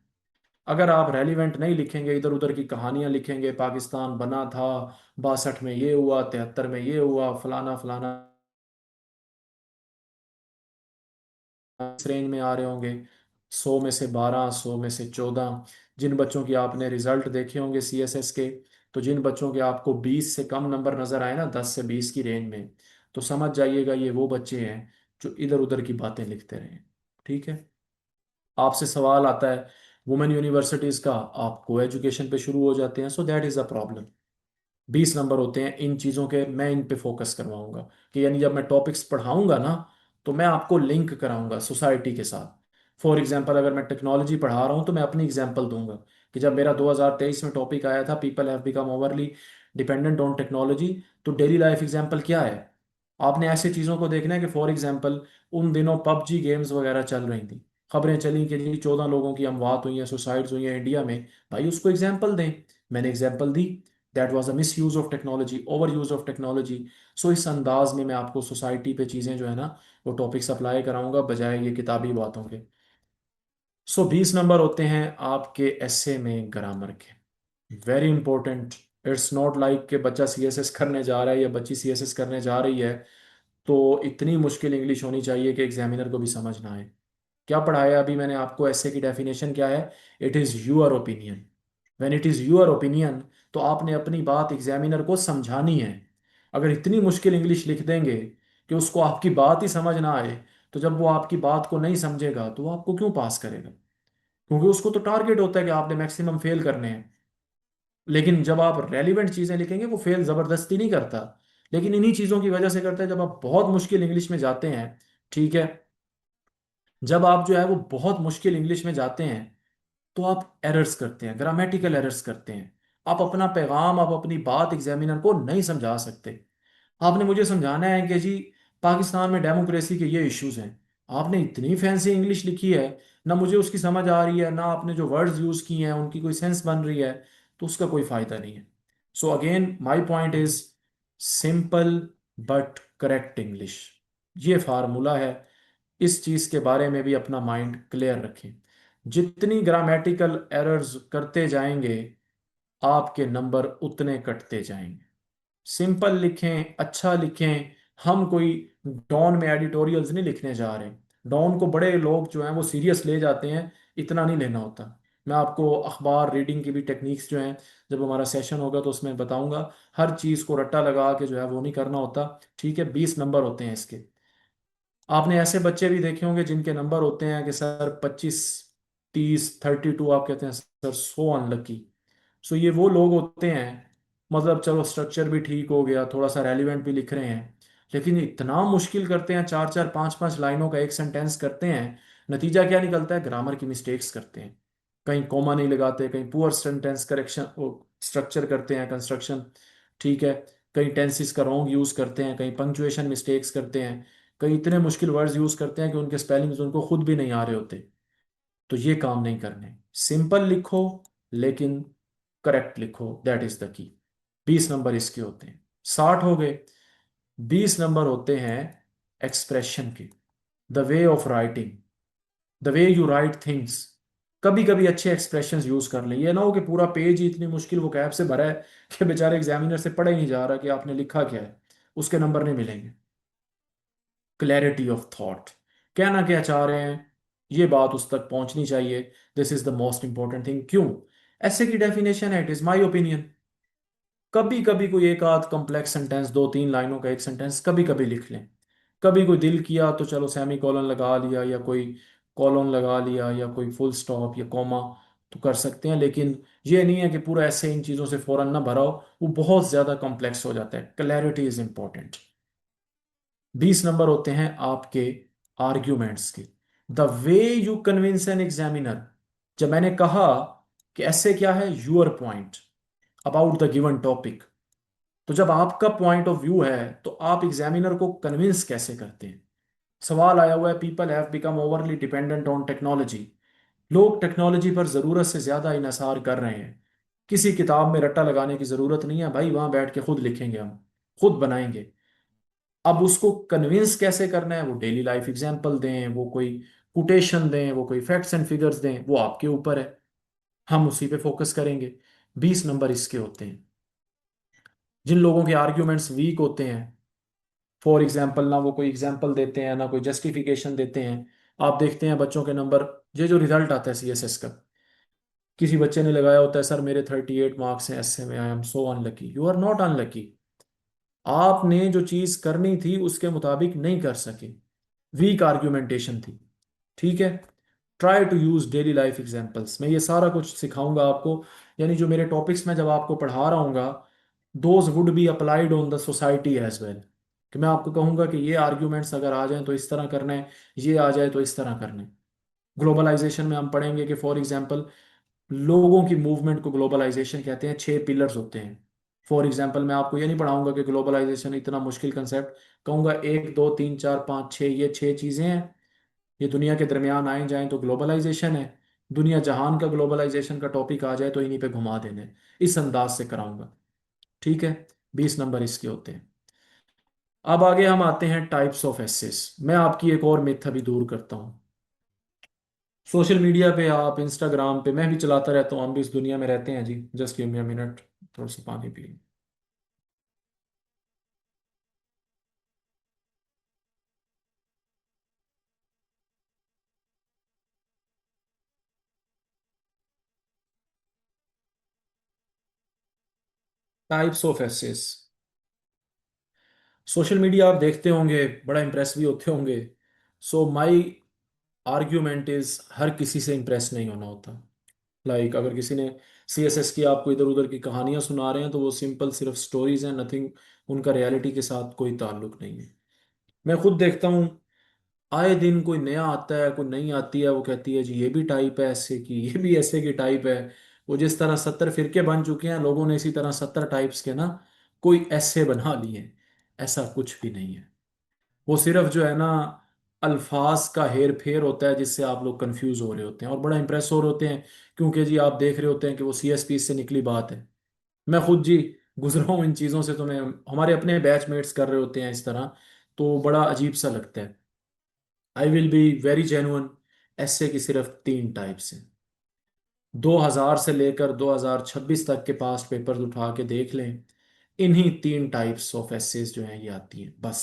अगर आप रेलिवेंट नहीं लिखेंगे, इधर उधर की कहानियां लिखेंगे, पाकिस्तान बना था 62 में ये हुआ, 73 में ये हुआ, फलाना फलाना, इस रेंज में आ रहे होंगे, 100 में से 12, 100 में से 14। जिन बच्चों की आपने रिजल्ट देखे होंगे सीएसएस के, तो जिन बच्चों के आपको 20 से कम नंबर नजर आए ना, 10 से 20 की रेंज में, तो समझ जाइएगा ये वो बच्चे हैं जो इधर उधर की बातें लिखते रहे। ठीक है। आपसे सवाल आता है वुमेन यूनिवर्सिटीज का, आपको एजुकेशन पे शुरू हो जाते हैं, so that is a problem. 20 number होते हैं इन चीज़ों के, मैं इन पे फोकस करवाऊंगा कि यानी जब मैं टॉपिक्स पढ़ाऊंगा ना, तो मैं आपको लिंक कराऊंगा सोसाइटी के साथ। फॉर एग्जांपल अगर मैं टेक्नोलॉजी पढ़ा रहा हूँ तो मैं अपनी एग्जांपल दूंगा कि जब मेरा 2023 में टॉपिक आया था people have become overly dependent on technology, तो डेली लाइफ एग्जांपल क्या है। आपने ऐसी चीज़ों को देखना है कि फॉर एग्जांपल उन दिनों पबजी गेम्स वगैरह चल रही थी, खबरें चली कि जी 14 लोगों की अमवात हुई है, सुसाइड्स हुई हैं इंडिया में। भाई उसको एग्जांपल दें। मैंने एग्जांपल दी, that was a misuse of technology, overuse of technology. So इस अंदाज में मैं आपको सोसाइटी पे चीज़ें जो है ना वो टॉपिक्स अप्लाई कराऊंगा बजाय ये किताबी बातों के। सो 20 नंबर होते हैं आपके एसे में ग्रामर के, very important. It's not like कि बच्चा सीएसएस करने जा रहा है या बच्ची सीएसएस करने जा रही है तो इतनी मुश्किल इंग्लिश होनी चाहिए कि एग्जामिनर को भी समझ ना आए। क्या पढ़ाया अभी मैंने आपको, ऐसे की डेफिनेशन क्या है, it is your opinion. When it is your opinion तो आपने अपनी बात एग्जामिनर को समझानी है। अगर इतनी मुश्किल इंग्लिश लिख देंगे कि उसको आपकी बात ही समझ ना आए, तो जब वो आपकी बात को नहीं समझेगा तो वो आपको क्यों पास करेगा। क्योंकि उसको तो टारगेट होता है कि आपने मैक्सिमम फेल करने हैं। लेकिन जब आप रेलिवेंट चीजें लिखेंगे वो फेल जबरदस्ती नहीं करता, लेकिन इन्हीं चीजों की वजह से करता है। जब आप बहुत मुश्किल इंग्लिश में जाते हैं, ठीक है, जब आप जो है वो बहुत मुश्किल इंग्लिश में जाते हैं तो आप एरर्स करते हैं, ग्रामेटिकल एरर्स करते हैं। आप अपना पैगाम, आप अपनी बात एग्जामिनर को नहीं समझा सकते। आपने मुझे समझाना है कि जी पाकिस्तान में डेमोक्रेसी के ये इश्यूज हैं, आपने इतनी फैंसी इंग्लिश लिखी है, ना मुझे उसकी समझ आ रही है, ना आपने जो वर्ड्स यूज किए हैं उनकी कोई सेंस बन रही है, तो उसका कोई फायदा नहीं है। So again my point is simple but correct English, ये फार्मूला है। इस चीज के बारे में भी अपना माइंड क्लियर रखें। जितनी ग्रामेटिकल एरर्स करते जाएंगे आपके नंबर उतने कटते जाएंगे। सिंपल लिखें, अच्छा लिखें। हम कोई डॉन में एडिटोरियल्स नहीं लिखने जा रहे। डॉन को बड़े लोग जो हैं वो सीरियस ले जाते हैं, इतना नहीं लेना होता। मैं आपको अखबार रीडिंग की भी टेक्निक्स जो हैं, जब हमारा सेशन होगा तो उसमें बताऊंगा। हर चीज़ को रट्टा लगा के जो है वो नहीं करना होता। ठीक है, 20 नंबर होते हैं इसके। आपने ऐसे बच्चे भी देखे होंगे जिनके नंबर होते हैं कि सर 25, 30, 32, आप कहते हैं सर सो अनलकी। सो ये वो लोग होते हैं, मतलब चलो स्ट्रक्चर भी ठीक हो गया, थोड़ा सा रेलिवेंट भी लिख रहे हैं, लेकिन इतना मुश्किल करते हैं, 4 4 5 5 लाइनों का एक सेंटेंस करते हैं। नतीजा क्या निकलता है? ग्रामर की मिस्टेक्स करते हैं, कहीं कॉमा नहीं लगाते, कहीं पुअर सेंटेंस करेक्शन स्ट्रक्चर करते हैं, कंस्ट्रक्शन। ठीक है, कहीं टेंसेस का रॉन्ग यूज करते हैं, कहीं पंक्चुएशन मिस्टेक्स करते हैं, कई इतने मुश्किल वर्ड्स यूज करते हैं कि उनके स्पेलिंग्स उनको खुद भी नहीं आ रहे होते। तो ये काम नहीं करने। सिंपल लिखो लेकिन करेक्ट लिखो, दैट इज द की। 20 नंबर इसके होते हैं। 60 हो गए। 20 नंबर होते हैं एक्सप्रेशन के, the way of writing, the way you right things. कभी कभी अच्छे एक्सप्रेशंस यूज कर लें, ये ना हो कि पूरा पेज ही इतनी मुश्किल वोकैब से भरा है कि बेचारे एग्जामिनर से पढ़ा ही नहीं जा रहा कि आपने लिखा क्या है, उसके नंबर नहीं मिलेंगे। क्लैरिटी ऑफ थॉट, कहना क्या चाह रहे हैं, ये बात उस तक पहुंचनी चाहिए। This is the most important thing. क्यों? ऐसे की डेफिनेशन है, इट इज माई ओपिनियन। कभी कभी कोई एक आध कॉम्प्लेक्स सेंटेंस, 2 3 लाइनों का एक सेंटेंस कभी कभी लिख लें। कभी कोई दिल किया तो चलो सेमी कॉलन लगा लिया, या कोई कॉलन लगा लिया, या कोई फुल स्टॉप या कॉमा तो कर सकते हैं। लेकिन ये नहीं है कि पूरा ऐसे इन चीज़ों से फौरन ना भरा हो, वो बहुत ज़्यादा कॉम्प्लेक्स हो जाता है। Clarity is important. 20 नंबर होते हैं आपके आर्ग्यूमेंट्स के, the way you convince an examiner. जब मैंने कहा कि ऐसे क्या है, your point about the given topic, तो जब आपका पॉइंट ऑफ व्यू है तो आप एग्जामिनर को कन्विंस कैसे करते हैं? सवाल आया हुआ है, people have become overly dependent on technology. लोग टेक्नोलॉजी पर ज़रूरत से ज़्यादा इन्हिसार कर रहे हैं। किसी किताब में रट्टा लगाने की ज़रूरत नहीं है भाई, वहां बैठ के खुद लिखेंगे, हम खुद बनाएंगे। अब उसको कन्विंस कैसे करना है, वो डेली लाइफ एग्जाम्पल दें, वो कोई कोटेशन दें, वो कोई फैक्ट्स एंड फिगर्स दें, वो आपके ऊपर है। हम उसी पे फोकस करेंगे। 20 नंबर इसके होते हैं। जिन लोगों के आर्ग्यूमेंट्स वीक होते हैं, फॉर एग्जाम्पल ना वो कोई एग्जाम्पल देते हैं ना कोई जस्टिफिकेशन देते हैं, आप देखते हैं बच्चों के नंबर, ये जो रिजल्ट आता है सीएसएस का, किसी बच्चे ने लगाया होता है सर मेरे 38 मार्क्स हैं एसए में, I am so unlucky. You are not unlucky. आपने जो चीज करनी थी उसके मुताबिक नहीं कर सके, वीक आर्ग्यूमेंटेशन थी। ठीक है, try to use daily life examples. मैं ये सारा कुछ सिखाऊंगा आपको, यानी जो मेरे टॉपिक्स में जब आपको पढ़ा रहा हूँगा, those would be applied on the society as well. कि मैं आपको कहूंगा कि ये आर्ग्यूमेंट्स अगर आ जाएं तो इस तरह करना है, ये आ जाए तो इस तरह करना है। ग्लोबलाइजेशन में हम पढ़ेंगे कि फॉर एग्जांपल लोगों की मूवमेंट को ग्लोबलाइजेशन कहते हैं, 6 पिलर्स होते हैं। फॉर एग्जांपल मैं आपको ये नहीं पढ़ाऊंगा कि ग्लोबलाइजेशन इतना मुश्किल कंसेप्ट, कहूंगा 1 2 3 4 5 6, ये 6 चीजें हैं, ये दुनिया के दरमियान आए जाएं तो ग्लोबलाइजेशन है। दुनिया जहान का ग्लोबलाइजेशन का टॉपिक आ जाए तो इन्हीं पे घुमा देने, इस अंदाज से कराऊंगा। ठीक है, 20 नंबर इसके होते हैं। अब आगे हम आते हैं टाइप्स ऑफ एसेस। मैं आपकी एक और मिथ अभी दूर करता हूँ। सोशल मीडिया पे, आप इंस्टाग्राम पे, मैं भी चलाता रहता हूँ, हम भी इस दुनिया में रहते हैं जी। Just give me a minute, थोड़ा सा पानी पी। Types of essays. Social media आप देखते होंगे, बड़ा इंप्रेस भी होते होंगे। सो माई आर्ग्यूमेंट इज, हर किसी से इंप्रेस नहीं होना होता। अगर किसी ने सीएसएस की आपको इधर उधर की कहानियां सुना रहे हैं तो वो सिंपल सिर्फ स्टोरीज हैं, नथिंग, उनका रियलिटी के साथ कोई ताल्लुक नहीं है। मैं खुद देखता हूँ, आए दिन कोई नया आता है, कोई नई आती है, वो कहती है जी ये भी टाइप है ऐसे की, ये भी ऐसे की टाइप है। वो जिस तरह 70 फिरके बन चुके हैं, लोगों ने इसी तरह 70 टाइप्स के ना कोई ऐसे बना लिए हैं। ऐसा कुछ भी नहीं है। वो सिर्फ जो है ना, अल्फाज का हेर फेर होता है जिससे आप लोग कंफ्यूज हो रहे होते हैं और बड़ा इंप्रेस हो रहे होते हैं, क्योंकि जी आप देख रहे होते हैं कि वो सीएसपी से निकली बात है। मैं खुद जी गुजरा हूँ इन चीज़ों से, तो मैं, हमारे अपने बैचमेट्स कर रहे होते हैं इस तरह, तो बड़ा अजीब सा लगता है। I will be very genuine, ऐसे की सिर्फ 3 टाइप्स हैं। 2000 से लेकर 2026 तक के पास्ट पेपर्स उठा के देख लें, इन्हीं 3 टाइप्स ऑफ एसेज जो हैं ये आती हैं बस।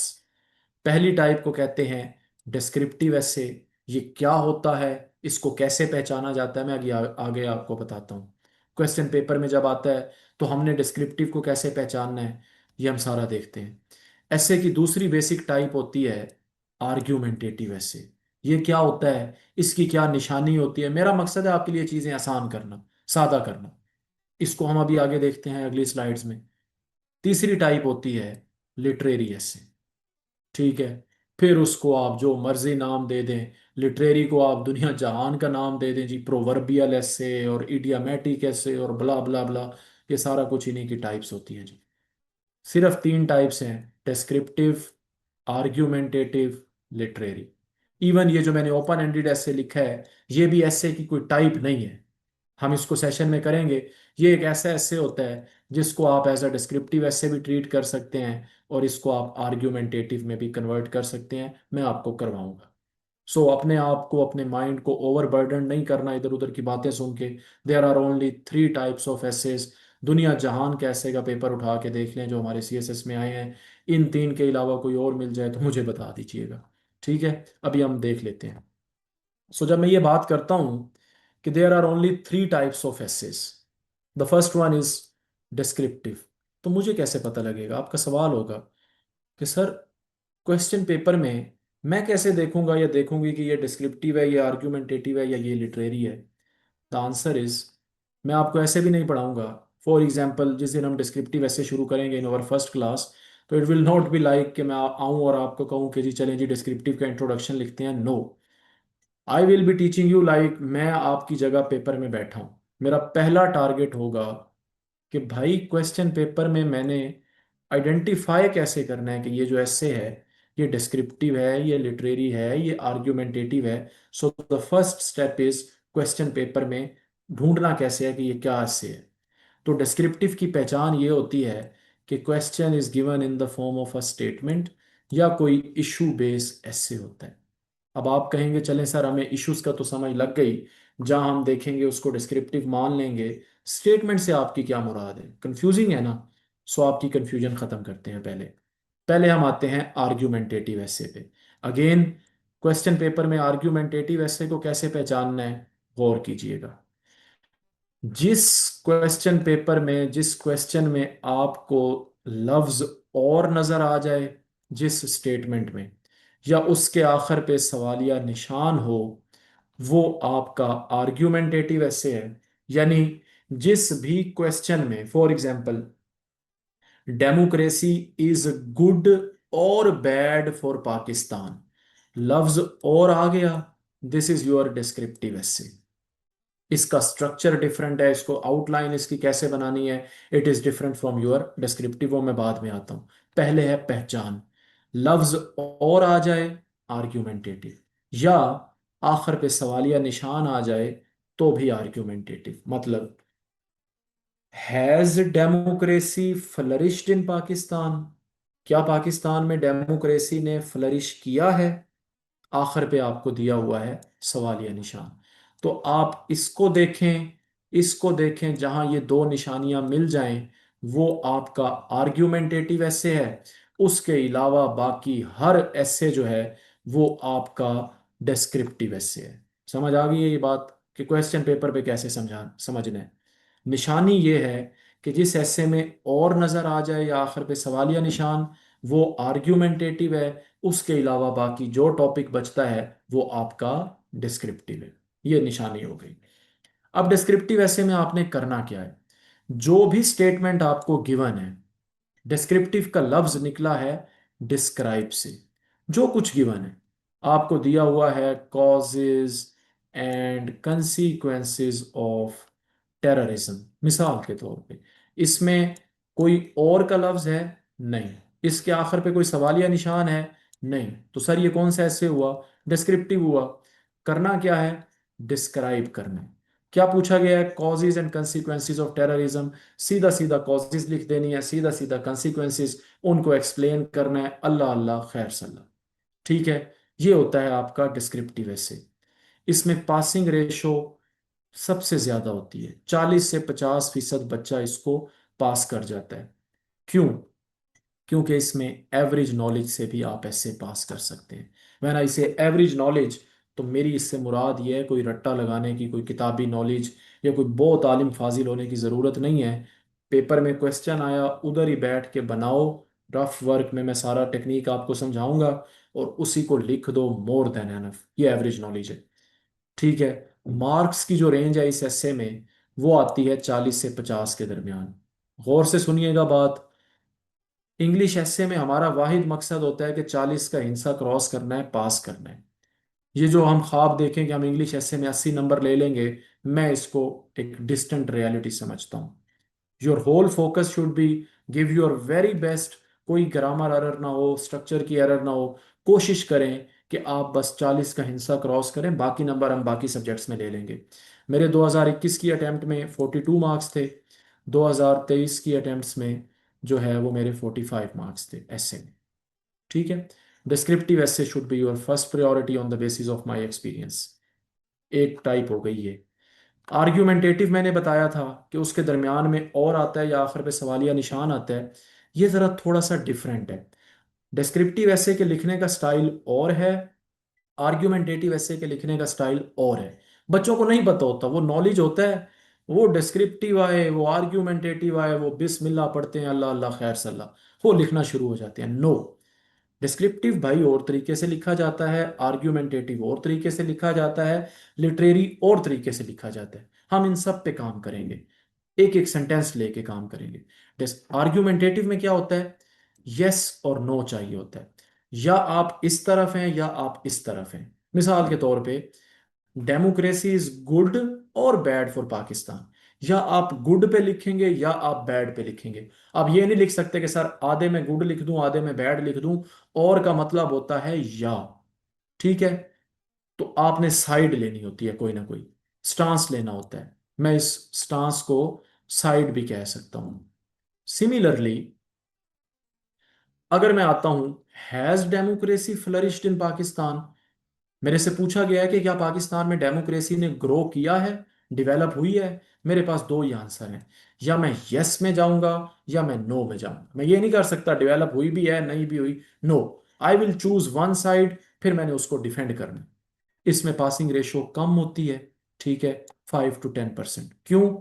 पहली टाइप को कहते हैं डिस्क्रिप्टिव एसे। ये क्या होता है? इसको कैसे पहचाना जाता है मैं आगे आगे आपको बताता हूँ। क्वेश्चन पेपर में जब आता है तो हमने डिस्क्रिप्टिव को कैसे पहचानना है, ये हम सारा देखते हैं। ऐसे की दूसरी बेसिक टाइप होती है आर्ग्यूमेंटेटिव ऐसे। ये क्या होता है, इसकी क्या निशानी होती है, मेरा मकसद है आपके लिए चीजें आसान करना, सादा करना। इसको हम अभी आगे देखते हैं अगली स्लाइड्स में। तीसरी टाइप होती है लिटरेरी ऐसे। ठीक है, फिर उसको आप जो मर्जी नाम दे दें, लिटरेरी को आप दुनिया जहान का नाम दे दें जी, प्रोवर्बियल ऐसे और इडियामेटिक ऐसे और ब्ला ब्ला ब्ला, ये सारा कुछ इन्हीं की टाइप्स होती हैं जी। सिर्फ तीन टाइप्स हैं, डिस्क्रिप्टिव, आर्ग्यूमेंटेटिव, लिटरेरी। इवन ये जो मैंने ओपन एंडेड ऐसे लिखा है, ये भी ऐसे की कोई टाइप नहीं है, हम इसको सेशन में करेंगे। ये एक ऐसा ऐसे होता है जिसको आप एज अ डिस्क्रिप्टिव ऐसे भी ट्रीट कर सकते हैं और इसको आप आर्ग्यूमेंटेटिव में भी कन्वर्ट कर सकते हैं, मैं आपको करवाऊंगा। सो अपने आप को, अपने माइंड को ओवरबर्डन नहीं करना इधर उधर की बातें सुन के। There are only three types of essays. दुनिया जहान के ऐसे का पेपर उठा के देख लें जो हमारे सीएसएस में आए हैं, इन तीन के अलावा कोई और मिल जाए तो मुझे बता दीजिएगा। ठीक है, अभी हम देख लेते हैं। सो जब मैं ये बात करता हूं कि there are only three types of essays, the first one is descriptive, तो मुझे कैसे पता लगेगा, आपका सवाल होगा कि सर क्वेश्चन पेपर में मैं कैसे देखूंगा या देखूंगी कि ये डिस्क्रिप्टिव है, ये आर्ग्यूमेंटेटिव है या ये लिटरेरी है। द आंसर इज, मैं आपको ऐसे भी नहीं पढ़ाऊंगा। फॉर एग्जाम्पल, जिस दिन हम डिस्क्रिप्टिव ऐसे शुरू करेंगे इन अवर फर्स्ट क्लास, तो it will not be like कि मैं आऊं और आपको कहूं कि जी चलें जी डिस्क्रिप्टिव का इंट्रोडक्शन लिखते हैं। No, I will be teaching you like मैं आपकी जगह पेपर में बैठा हूं। मेरा पहला टारगेट होगा कि भाई क्वेश्चन पेपर में मैंने आइडेंटिफाई कैसे करना है कि ये जो ऐसे है ये डिस्क्रिप्टिव है, ये लिटरेरी है, ये आर्ग्यूमेंटेटिव है। So the first step is question paper में ढूंढना कैसे है कि ये क्या ऐसे है। तो डिस्क्रिप्टिव की पहचान ये होती है कि question is given in the form of a statement या कोई इशू बेस्ड ऐसे होता है। अब आप कहेंगे चलें सर हमें इश्यूज का तो समझ लग गई, जहां हम देखेंगे उसको डिस्क्रिप्टिव मान लेंगे, स्टेटमेंट से आपकी क्या मुराद है, कंफ्यूजिंग है ना। सो आपकी कंफ्यूजन खत्म करते हैं। पहले पहले हम आते हैं आर्ग्यूमेंटेटिव ऐसे पे। अगेन, क्वेश्चन पेपर में आर्ग्यूमेंटेटिव ऐसे को कैसे पहचानना है, गौर कीजिएगा। जिस क्वेश्चन पेपर में, जिस क्वेश्चन में आपको लफ्ज और नजर आ जाए जिस स्टेटमेंट में, या उसके आखिर पे सवालिया निशान हो, वो आपका आर्ग्यूमेंटेटिव ऐसे है। यानी जिस भी क्वेश्चन में, for example, democracy is good और बैड फॉर पाकिस्तान, लफ्ज और आ गया, दिस इज योर डिस्क्रिप्टिव ऐसे। इसका स्ट्रक्चर डिफरेंट है, इसको आउटलाइन इसकी कैसे बनानी है, it is different from your descriptive, वो मैं बाद में आता हूं। पहले है पहचान, लफ्ज और आ जाए आर्ग्यूमेंटेटिव, या आखिर पे सवालिया निशान आ जाए तो भी आर्ग्यूमेंटेटिव। मतलब, हैज डेमोक्रेसी फ्लरिश्ड इन पाकिस्तान, क्या पाकिस्तान में डेमोक्रेसी ने फ्लरिश किया है, आखिर पे आपको दिया हुआ है सवालिया निशान। तो आप इसको देखें, इसको देखें, जहां ये दो निशानियां मिल जाएं वो आपका आर्ग्यूमेंटेटिव ऐसे है। उसके अलावा बाकी हर ऐसे जो है वो आपका डिस्क्रिप्टिव ऐसे है। समझ आ गई है ये बात कि क्वेश्चन पेपर पे कैसे समझना है। निशानी ये है कि जिस ऐसे में और नजर आ जाए या आखिर पे सवालिया निशान, वो आर्ग्यूमेंटेटिव है। उसके अलावा बाकी जो टॉपिक बचता है वो आपका डिस्क्रिप्टिव है। ये निशानी हो गई। अब डिस्क्रिप्टिव ऐसे में आपने करना क्या है, जो भी स्टेटमेंट आपको गिवन है, डिस्क्रिप्टिव का लफ्ज निकला है डिस्क्राइब से। जो कुछ गिवन है, आपको दिया हुआ है causes and consequences of terrorism, मिसाल के तौर पे, इसमें कोई और का लफ्ज है नहीं, इसके आखिर पे कोई सवालिया निशान है नहीं, तो सर ये कौन सा ऐसे हुआ, डिस्क्रिप्टिव हुआ। करना क्या है, डिस्क्राइब करना है। क्या पूछा गया है, causes and consequences of terrorism, सीधा सीधा कॉजेज लिख देनी है, सीधा सीधा कंसीक्वेंसेस, उनको एक्सप्लेन करना है, अल्लाह अल्लाह खैर सल्ला। ठीक है, ये होता है आपका डिस्क्रिप्टिव ऐसे। इसमें पासिंग रेशो सबसे ज्यादा होती है, 40 से 50% बच्चा इसको पास कर जाता है। क्यों? क्योंकि इसमें एवरेज नॉलेज से भी आप ऐसे पास कर सकते हैं। व्हेन आई से एवरेज नॉलेज, तो मेरी इससे मुराद ये है, कोई रट्टा लगाने की, कोई किताबी नॉलेज या कोई बहुत आलिम फाजिल होने की ज़रूरत नहीं है। पेपर में क्वेश्चन आया, उधर ही बैठ के बनाओ। रफ वर्क में मैं सारा टेक्निक आपको समझाऊंगा और उसी को लिख दो, मोर देन एनफ। ये एवरेज नॉलेज है। ठीक है। मार्क्स की जो रेंज है इस एस्से में, वो आती है 40 से 50 के दरमियान। गौर से सुनिएगा बात। इंग्लिश एस्से में हमारा वाहिद मकसद होता है कि 40 का हिंसा क्रॉस करना है, पास करना है। ये जो हम ख्वाब देखें कि हम इंग्लिश एस्से में 80 नंबर ले लेंगे, मैं इसको एक डिस्टेंट रियलिटी समझता हूँ। Your whole focus should be give your very best. कोई ग्रामर एरर ना हो, स्ट्रक्चर की एरर ना हो। कोशिश करें कि आप बस 40 का हिंसा क्रॉस करें, बाकी नंबर हम बाकी सब्जेक्ट्स में ले लेंगे। मेरे 2021 की अटेम्प्ट में 42 मार्क्स थे। 2023 की अटेम्प्ट्स में जो है वो मेरे 45 मार्क्स थे ऐसे में। ठीक है। डिस्क्रिप्टिव ऐसे should be your first priority on the basis of my experience. एक टाइप हो गई ये। आर्ग्यूमेंटेटिव मैंने बताया था कि उसके दरमियान में और आता है या आखिर पे सवालिया निशान आता है। ये ज़रा थोड़ा सा डिफरेंट है। डिस्क्रिप्टिव ऐसे के लिखने का स्टाइल और है, आर्ग्यूमेंटेटिव ऐसे के लिखने का स्टाइल और है। बच्चों को नहीं पता होता, वो नॉलेज होता है। वो डिस्क्रिप्टिव आए, वो आर्ग्यूमेंटेटिव आए, वो बिस्मिल्लाह पढ़ते हैं, अल्लाह अल्लाह खैर सल्ला, वो लिखना शुरू हो जाते हैं। नो। डिस्क्रिप्टिव भाई और तरीके से लिखा जाता है, आर्ग्यूमेंटेटिव और तरीके से लिखा जाता है, लिटरेरी और तरीके से लिखा जाता है। हम इन सब पे काम करेंगे, एक एक सेंटेंस लेके काम करेंगे। आर्ग्यूमेंटेटिव में क्या होता है, यस और नो चाहिए होता है। या आप इस तरफ हैं या आप इस तरफ हैं। मिसाल के तौर पे, डेमोक्रेसी इज गुड और बैड फॉर पाकिस्तान। या आप गुड पे लिखेंगे या आप बैड पे लिखेंगे। आप ये नहीं लिख सकते कि सर आधे में गुड लिख दूं आधे में बैड लिख दूं। और का मतलब होता है या। ठीक है। तो आपने साइड लेनी होती है, कोई ना कोई स्टांस लेना होता है। मैं इस स्टांस को साइड भी कह सकता हूं। सिमिलरली, अगर मैं आता हूं, हैज डेमोक्रेसी फ्लरिश्ड इन पाकिस्तान। मेरे से पूछा गया है कि क्या पाकिस्तान में डेमोक्रेसी ने ग्रो किया है, डेवलप हुई है। मेरे पास दो ही आंसर हैं। या मैं यस में जाऊंगा या मैं नो में जाऊंगा। मैं ये नहीं कर सकता डेवलप हुई भी है नहीं भी हुई। No. I will choose one side, फिर मैंने उसको डिफेंड करना है। इसमें पासिंग रेशो कम होती है। ठीक है। 5 to 10%। क्यों?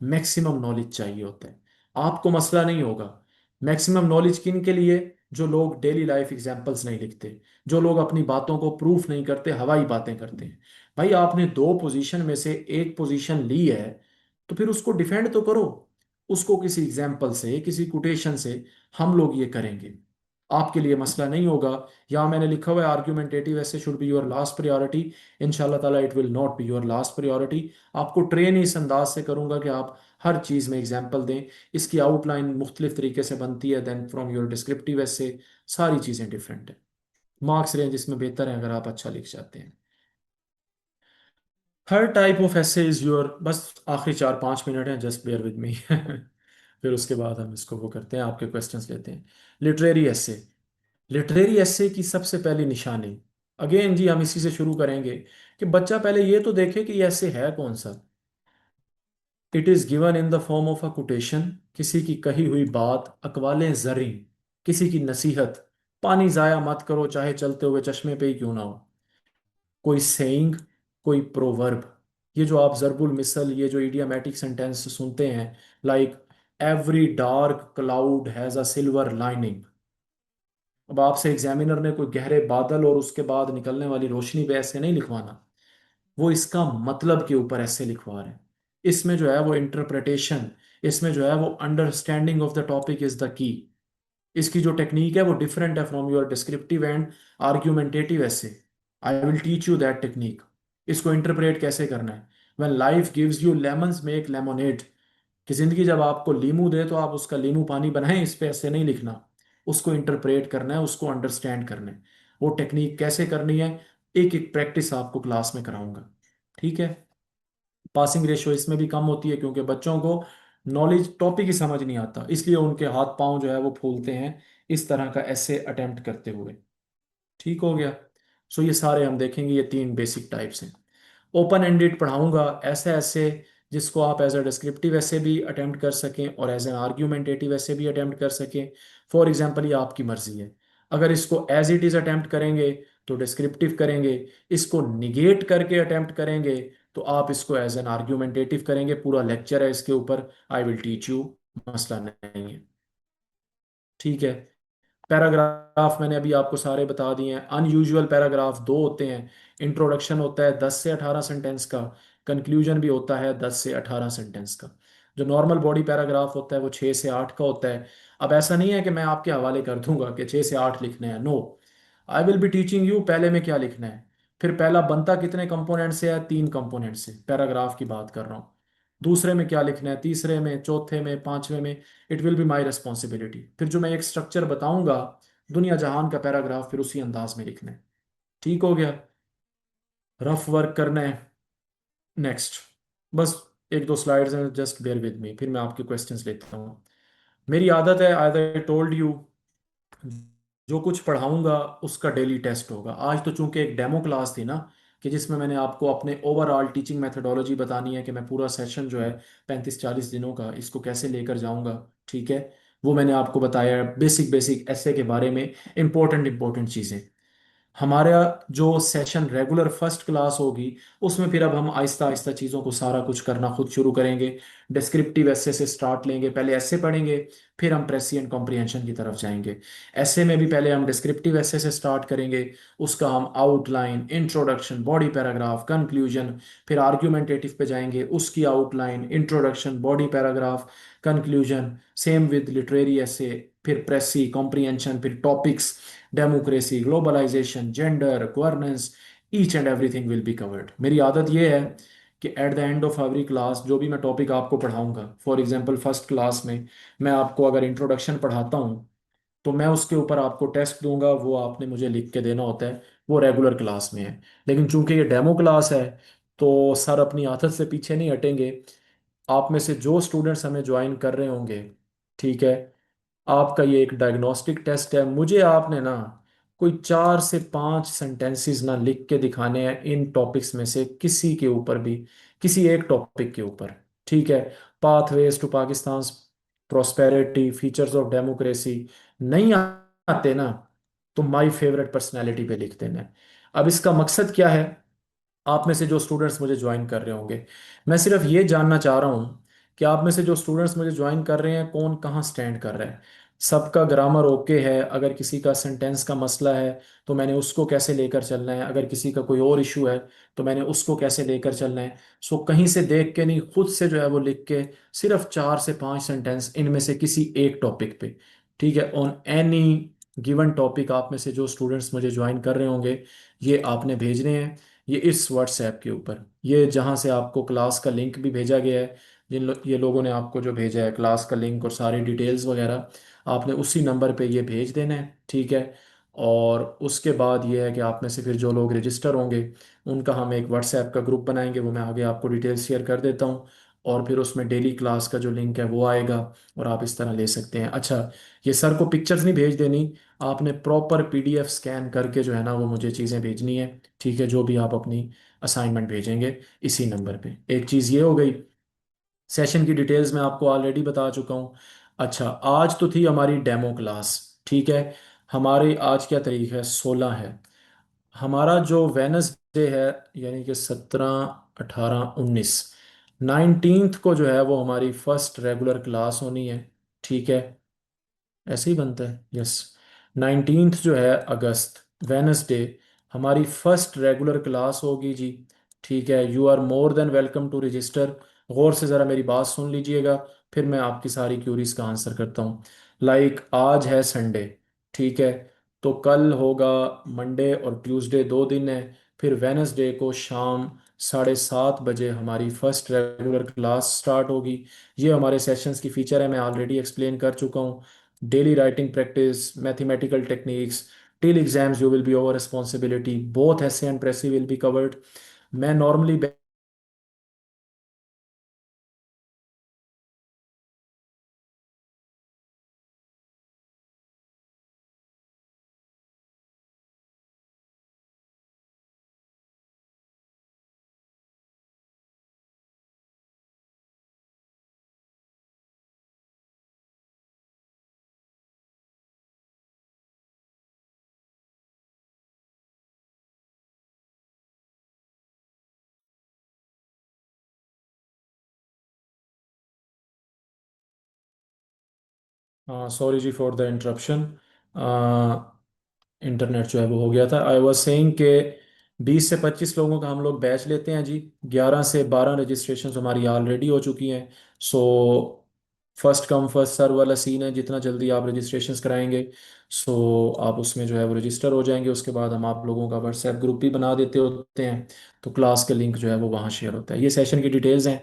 मैक्सिमम नॉलेज चाहिए होता है। आपको मसला नहीं होगा। मैक्सिमम नॉलेज किन के लिए? जो लोग डेली लाइफ एग्जांपल्स नहीं लिखते, जो लोग अपनी बातों को प्रूफ नहीं करते, हवाई बातें करते हैं। भाई आपने दो पोजीशन में से एक पोजीशन ली है, तो फिर उसको डिफेंड तो करो। उसको किसी एग्जाम्पल से, किसी कोटेशन से। हम लोग ये करेंगे, आपके लिए मसला नहीं होगा। यहाँ मैंने लिखा हुआ है आर्ग्यूमेंटेटिव ऐसे should be your last priority. इंशाल्लाह ताला it will not be your last priority. आपको ट्रेन इस अंदाज से करूंगा कि आप हर चीज़ में एग्जाम्पल दें। इसकी आउटलाइन मुख्तलिफ तरीके से बनती है, देन फ्रॉम योर डिस्क्रिप्टिव ऐसे सारी चीज़ें डिफरेंट है। मार्क्स रेंज इसमें बेहतर है अगर आप अच्छा लिख जाते हैं। हर टाइप ऑफ ऐसे इज योर, बस आखिरी 4-5 मिनट हैं, जस्ट बेयर विद मी। फिर उसके बाद हम इसको वो करते हैं, आपके क्वेश्चंस लेते हैं। लिटरेरी ऐसे। लिटरेरी एसे की सबसे पहली निशानी, अगेन जी हम इसी से शुरू करेंगे कि बच्चा पहले ये तो देखे कि ये ऐसे है कौन सा। It is given in the form of a quotation. किसी की कही हुई बात, अकवालें जरी, किसी की नसीहत। पानी जाया मत करो चाहे चलते हुए चश्मे पे ही क्यों ना हो। कोई सेइंग, कोई प्रोवर्ब। ये जो आप जरबुल मिसल, ये जो इडियामेटिक सेंटेंस सुनते हैं, like every dark cloud has a silver lining. अब आपसे एग्जामिनर ने कोई गहरे बादल और उसके बाद निकलने वाली रोशनी पे ऐसे नहीं लिखवाना। वो इसका मतलब के ऊपर ऐसे लिखवा रहे हैं। इसमें जो है वो इंटरप्रिटेशन, इसमें जो है वो understanding of the topic is the key. इसकी जो टेक्निक है वो डिफरेंट है from your descriptive and argumentative essay. I will teach you that technique. इसको इंटरप्रेट कैसे करना है। When life gives you lemons make lemonade. कि जिंदगी जब आपको लीमू दे तो आप उसका लीमू पानी बनाएं, इस पे ऐसे नहीं लिखना। उसको इंटरप्रेट करना है, उसको अंडरस्टैंड करना है। वो टेक्निक कैसे करनी है, एक एक प्रैक्टिस आपको क्लास में कराऊंगा। ठीक है। पासिंग रेशियो इसमें भी कम होती है क्योंकि बच्चों को नॉलेज टॉपिक ही समझ नहीं आता, इसलिए उनके हाथ पांव जो है वो फूलते हैं इस तरह का ऐसे अटेम्प्ट करते हुए। ठीक हो गया। सो ये सारे हम देखेंगे, ये तीन बेसिक टाइप्स हैं। ओपन एंडेड पढ़ाऊंगा ऐसे ऐसे, जिसको आप एज अ डिस्क्रिप्टिव ऐसे भी अटेम्प्ट कर सकें और एज एन आर्ग्यूमेंटेटिव ऐसे भी अटेम्प्ट कर सकें। फॉर एग्जांपल ये आपकी मर्जी है। अगर इसको एज इट इज़ अटेम्प्ट करेंगे तो डिस्क्रिप्टिव करेंगे, इसको निगेट करके अटेम्प्ट करेंगे, तो आप इसको एज एन आर्ग्यूमेंटेटिव करेंगे। पूरा लेक्चर है इसके ऊपर, आई विल टीच यू, मसला नहीं है। ठीक है। पैराग्राफ मैंने अभी आपको सारे बता दिए हैं। अनयूजुअल पैराग्राफ दो होते हैं। इंट्रोडक्शन होता है 10 से 18 सेंटेंस का, कंक्लूजन भी होता है 10 से 18 सेंटेंस का। जो नॉर्मल बॉडी पैराग्राफ होता है वो 6 से 8 का होता है। अब ऐसा नहीं है कि मैं आपके हवाले कर दूंगा कि 6 से 8 लिखने हैं, no. I will be teaching you पहले में क्या लिखना है। फिर पहला बनता कितने कंपोनेंट से है, 3 कंपोनेंट से, पैराग्राफ की बात कर रहा हूँ। दूसरे में क्या लिखना है, तीसरे में, चौथे में, पांचवे में, it will be my responsibility. फिर जो मैं एक स्ट्रक्चर बताऊंगा, दुनिया जहान का पैराग्राफ फिर उसी अंदाज में लिखना है। ठीक हो गया। रफ वर्क करना है। नेक्स्ट, बस एक दो स्लाइड्स हैं, जस्ट बेयर विद मी, फिर मैं आपके क्वेश्चंस लेता हूँ। मेरी आदत है, आई टोल्ड यू, जो कुछ पढ़ाऊंगा उसका डेली टेस्ट होगा। आज तो चूंकि एक डेमो क्लास थी ना, कि जिसमें मैंने आपको अपने ओवरऑल टीचिंग मेथोडोलॉजी बतानी है कि मैं पूरा सेशन जो है 35-40 दिनों का इसको कैसे लेकर जाऊंगा। ठीक है। वो मैंने आपको बताया है, बेसिक बेसिक ऐसे के बारे में, इंपॉर्टेंट इंपॉर्टेंट चीज़ें। हमारा जो सेशन रेगुलर फर्स्ट क्लास होगी, उसमें फिर अब हम आहिस्ता आहिस्ता चीज़ों को सारा कुछ करना खुद शुरू करेंगे। डिस्क्रिप्टिव एसे से स्टार्ट लेंगे, पहले ऐसे पढ़ेंगे, फिर हम प्रेसिएंट कॉम्प्रिहेंशन की तरफ जाएंगे। ऐसे में भी पहले हम डिस्क्रिप्टिव एसे से स्टार्ट करेंगे, उसका हम outline, introduction, body paragraph, conclusion, फिर आर्ग्यूमेंटेटिव पे जाएंगे, उसकी outline, introduction, body paragraph, conclusion, same with literary essay, फिर प्रेसी कॉम्प्रिहेंशन, फिर topics, democracy, globalisation, gender, governance, each and everything will be covered. मेरी आदत यह है कि at the end of every class जो भी मैं टॉपिक आपको पढ़ाऊंगा, फॉर एग्जांपल फर्स्ट क्लास में मैं आपको अगर इंट्रोडक्शन पढ़ाता हूँ, तो मैं उसके ऊपर आपको टेस्ट दूंगा, वो आपने मुझे लिख के देना होता है। वो रेगुलर क्लास में है। लेकिन चूंकि ये डेमो क्लास है, तो सर अपनी आदत से पीछे नहीं हटेंगे। आप में से जो स्टूडेंट्स हमें ज्वाइन कर रहे होंगे, ठीक है, आपका ये एक डायग्नोस्टिक टेस्ट है। मुझे आपने ना कोई 4 से 5 सेंटेंसेस ना लिख के दिखाने हैं इन टॉपिक्स में से किसी के ऊपर भी, किसी एक टॉपिक के ऊपर। ठीक है। Pathways to Pakistan prosperity, features of democracy, नहीं आते ना, तो माय फेवरेट पर्सनैलिटी पे लिख देना है। अब इसका मकसद क्या है, आप में से जो स्टूडेंट्स मुझे ज्वाइन कर रहे होंगे, मैं सिर्फ ये जानना चाह रहा हूँ कि आप में से जो स्टूडेंट्स मुझे ज्वाइन कर रहे हैं, कौन कहाँ स्टैंड कर रहा है। सबका ग्रामर ओके है? अगर किसी का सेंटेंस का मसला है, तो मैंने उसको कैसे लेकर चलना है? अगर किसी का कोई और इशू है, तो मैंने उसको कैसे लेकर चलना है? सो कहीं से देख के नहीं, खुद से जो है वो लिख के, सिर्फ 4 से 5 सेंटेंस इनमें से किसी एक टॉपिक पे। ठीक है। ऑन एनी गिवन टॉपिक आप में से जो स्टूडेंट्स मुझे ज्वाइन कर रहे होंगे, ये आपने भेजने हैं। ये इस व्हाट्सएप के ऊपर, ये जहाँ से आपको क्लास का लिंक भी भेजा गया है, ये लोगों ने आपको जो भेजा है क्लास का लिंक और सारी डिटेल्स वगैरह, आपने उसी नंबर पे ये भेज देना है। ठीक है। और उसके बाद ये है कि आप में से फिर जो लोग रजिस्टर होंगे, उनका हम एक व्हाट्सएप का ग्रुप बनाएंगे, वो मैं आगे आपको डिटेल्स शेयर कर देता हूँ। और फिर उसमें डेली क्लास का जो लिंक है वो आएगा, और आप इस तरह ले सकते हैं। अच्छा, ये सर को पिक्चर्स नहीं भेज देनी, आपने प्रॉपर पीडीएफ स्कैन करके जो है ना वो मुझे चीज़ें भेजनी है। ठीक है। जो भी आप अपनी असाइनमेंट भेजेंगे इसी नंबर पे। एक चीज़ ये हो गई। सेशन की डिटेल्स मैं आपको ऑलरेडी बता चुका हूँ। अच्छा, आज तो थी हमारी डेमो क्लास। ठीक है। हमारी आज क्या तारीख है, 16 है। हमारा जो वेनसडे है, यानी कि 17, 18, 19, 19th को जो है वो हमारी फर्स्ट रेगुलर क्लास होनी है। ठीक है। ऐसे ही बनता है, यस। 19th जो है अगस्त, वेनसडे, हमारी फर्स्ट रेगुलर क्लास होगी जी। ठीक है। You are more than welcome to register. गौर से ज़रा मेरी बात सुन लीजिएगा, फिर मैं आपकी सारी क्यूरीज का आंसर करता हूँ। आज है संडे। ठीक है। तो कल होगा मंडे और ट्यूसडे, 2 दिन है। फिर वेनसडे को शाम 7:30 बजे हमारी फर्स्ट रेगुलर क्लास स्टार्ट होगी। ये हमारे सेशंस की फीचर है, मैं ऑलरेडी एक्सप्लेन कर चुका हूँ। daily writing practice, mathematical techniques, till exams you will be over responsibility, both essay and pressy will be covered. मैं normally सॉरी जी फॉर द इंटरप्शन। इंटरनेट जो है वो हो गया था। आई वाज सेइंग कि 20 से 25 लोगों का हम लोग बैच लेते हैं जी। 11 से 12 रजिस्ट्रेशन हमारी ऑलरेडी हो चुकी हैं। So first come first serve वाला सीन है, जितना जल्दी आप रजिस्ट्रेशंस कराएंगे सो आप उसमें जो है वो रजिस्टर हो जाएंगे। उसके बाद हम आप लोगों का व्हाट्सएप ग्रुप भी बना देते होते हैं, तो क्लास के लिंक जो है वो वहाँ शेयर होता है। ये सेशन की डिटेल्स हैं।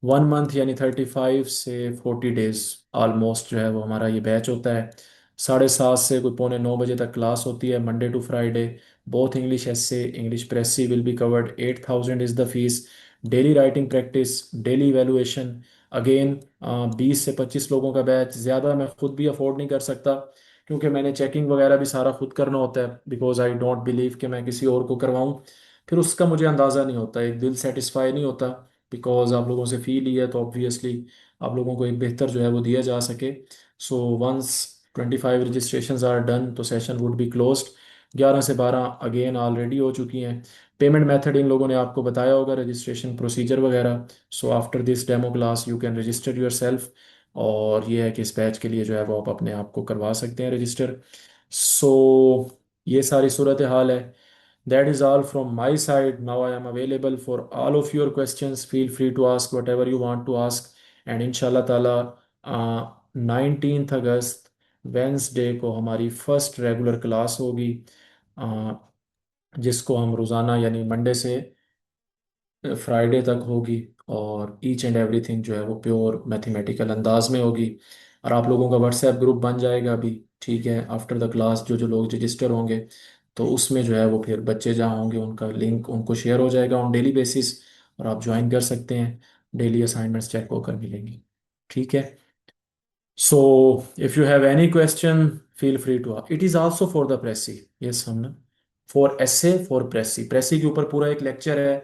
1 मंथ यानी 35 से 40 डेज ऑलमोस्ट जो है वो हमारा ये बैच होता है। 7:30 से कोई पौने 9 बजे तक क्लास होती है, Monday to Friday. Both English essay English precis will be covered. 8,000 is the fee. Daily writing practice, daily evaluation. Again 20 से 25 लोगों का बैच। ज़्यादा मैं खुद भी अफोर्ड नहीं कर सकता, क्योंकि मैंने चेकिंग वगैरह भी सारा खुद करना होता है, बिकॉज आई डोंट बिलीव कि मैं किसी और को करवाऊँ। फिर उसका मुझे अंदाज़ा नहीं होता, एक दिल सेटिस्फाई नहीं होता, बिकॉज आप लोगों से फी ली है तो ऑब्वियसली आप लोगों को एक बेहतर जो है वो दिया जा सके। So once 25 registration are done तो सेशन वुड बी क्लोज्ड। 11 से 12 अगेन ऑलरेडी हो चुकी हैं। पेमेंट मेथड इन लोगों ने आपको बताया होगा, रजिस्ट्रेशन प्रोसीजर वगैरह। So after this demo class you can register your self. और ये है कि इस बैच के लिए जो है वो आप अपने आप को करवा सकते हैं रजिस्टर। सो ये सारी सूरत हाल है। That is all from my side. Now I am available for all of your questions. Feel free to ask whatever you want to ask. And inshallah ताला 19 अगस्त वेंसडे को हमारी फर्स्ट रेगुलर क्लास होगी, uh, जिसको हम रोज़ाना यानी Monday से Friday तक होगी। और ईच एंड एवरीथिंग जो है वो प्योर मैथमेटिकल अंदाज में होगी। और आप लोगों का व्हाट्सएप ग्रुप बन जाएगा अभी, ठीक है, आफ्टर द क्लास जो जो लोग रजिस्टर होंगे तो उसमें जो है वो फिर बच्चे जहाँ होंगे उनका लिंक उनको शेयर हो जाएगा ऑन डेली बेसिस, और आप ज्वाइन कर सकते हैं। डेली असाइनमेंट्स चेक होकर मिलेंगी, ठीक है। So, if you have any question, feel free to ask. It is also for the Pressy. Yes, हमने for essay for Pressy। Pressy के ऊपर पूरा एक लेक्चर है,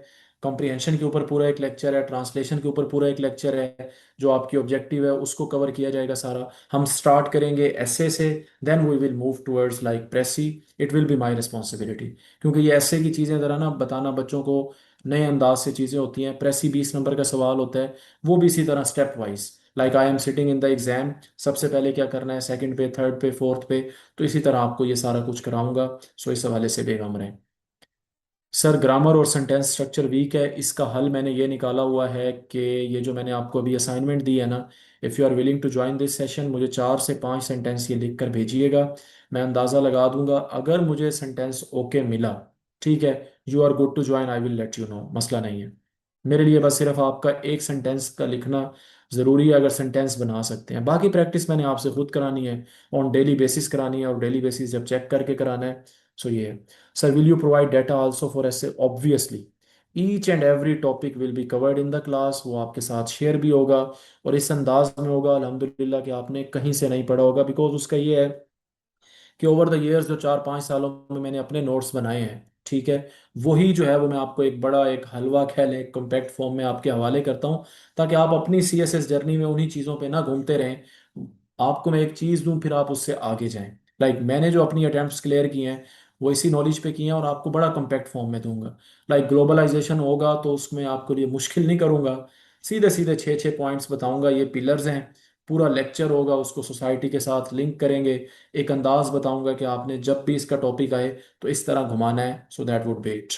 कॉम्प्रिहेंशन के ऊपर पूरा एक लेक्चर है, ट्रांसलेशन के ऊपर पूरा एक लेक्चर है। जो आपकी ऑब्जेक्टिव है उसको कवर किया जाएगा सारा। हम स्टार्ट करेंगे essay से, then we will move towards like Pressy। It will be my responsibility, क्योंकि ये essay की चीज़ें ज़रा ना बताना बच्चों को नए अंदाज से चीज़ें होती हैं। Pressy 20 नंबर का सवाल होता है, वो भी इसी तरह step wise, like I am sitting in the exam, सबसे पहले क्या करना है, सेकंड पे, थर्ड पे, फोर्थ पे। तो इसी तरह आपको ये सारा कुछ कराऊंगा। सो इस हवाले से बेगम रहें। सर ग्रामर और सेंटेंस स्ट्रक्चर वीक है, इसका हल मैंने ये निकाला हुआ है कि ये जो मैंने आपको अभी असाइनमेंट दी है ना, if you are willing to join this session, मुझे 4 से 5 सेंटेंस ये लिख कर भेजिएगा। मैं अंदाज़ा लगा दूंगा, अगर मुझे सेंटेंस ओके मिला, ठीक है, you are good to join, I will let you know, मसला नहीं है। मेरे लिए बस सिर्फ आपका एक सेंटेंस का लिखना ज़रूरी है, अगर सेंटेंस बना सकते हैं। बाकी प्रैक्टिस मैंने आपसे खुद करानी है, ऑन डेली बेसिस करानी है, और डेली बेसिस जब चेक करके कराना है। सो ये है। Sir, will you provide data also for essay? Obviously, each and every topic will be covered in the class। वो आपके साथ शेयर भी होगा, और इस अंदाज में होगा अल्हम्दुलिल्लाह कि आपने कहीं से नहीं पढ़ा होगा। बिकॉज उसका ये है कि ओवर द इयर्स जो 4 5 सालों में मैंने अपने नोट्स बनाए हैं, ठीक है, वही जो है वो मैं आपको एक बड़ा एक हलवा कह लें, एक कॉम्पैक्ट फॉर्म में आपके हवाले करता हूँ, ताकि आप अपनी CSS जर्नी में उन्हीं चीज़ों पे ना घूमते रहें। आपको मैं एक चीज़ दूं, फिर आप उससे आगे जाएं। लाइक मैंने जो अपनी अटेम्प्ट्स क्लियर किए हैं वो इसी नॉलेज पे किए हैं, और आपको बड़ा कॉम्पैक्ट फॉर्म में दूंगा। लाइक ग्लोबलाइजेशन होगा तो उसमें आपको लिए मुश्किल नहीं करूंगा, सीधे सीधे 6 6 पॉइंट्स बताऊंगा, ये पिलर्स हैं। पूरा लेक्चर होगा, उसको सोसाइटी के साथ लिंक करेंगे। एक अंदाज बताऊंगा कि आपने जब भी इसका टॉपिक आए तो इस तरह घुमाना है, so that would be it.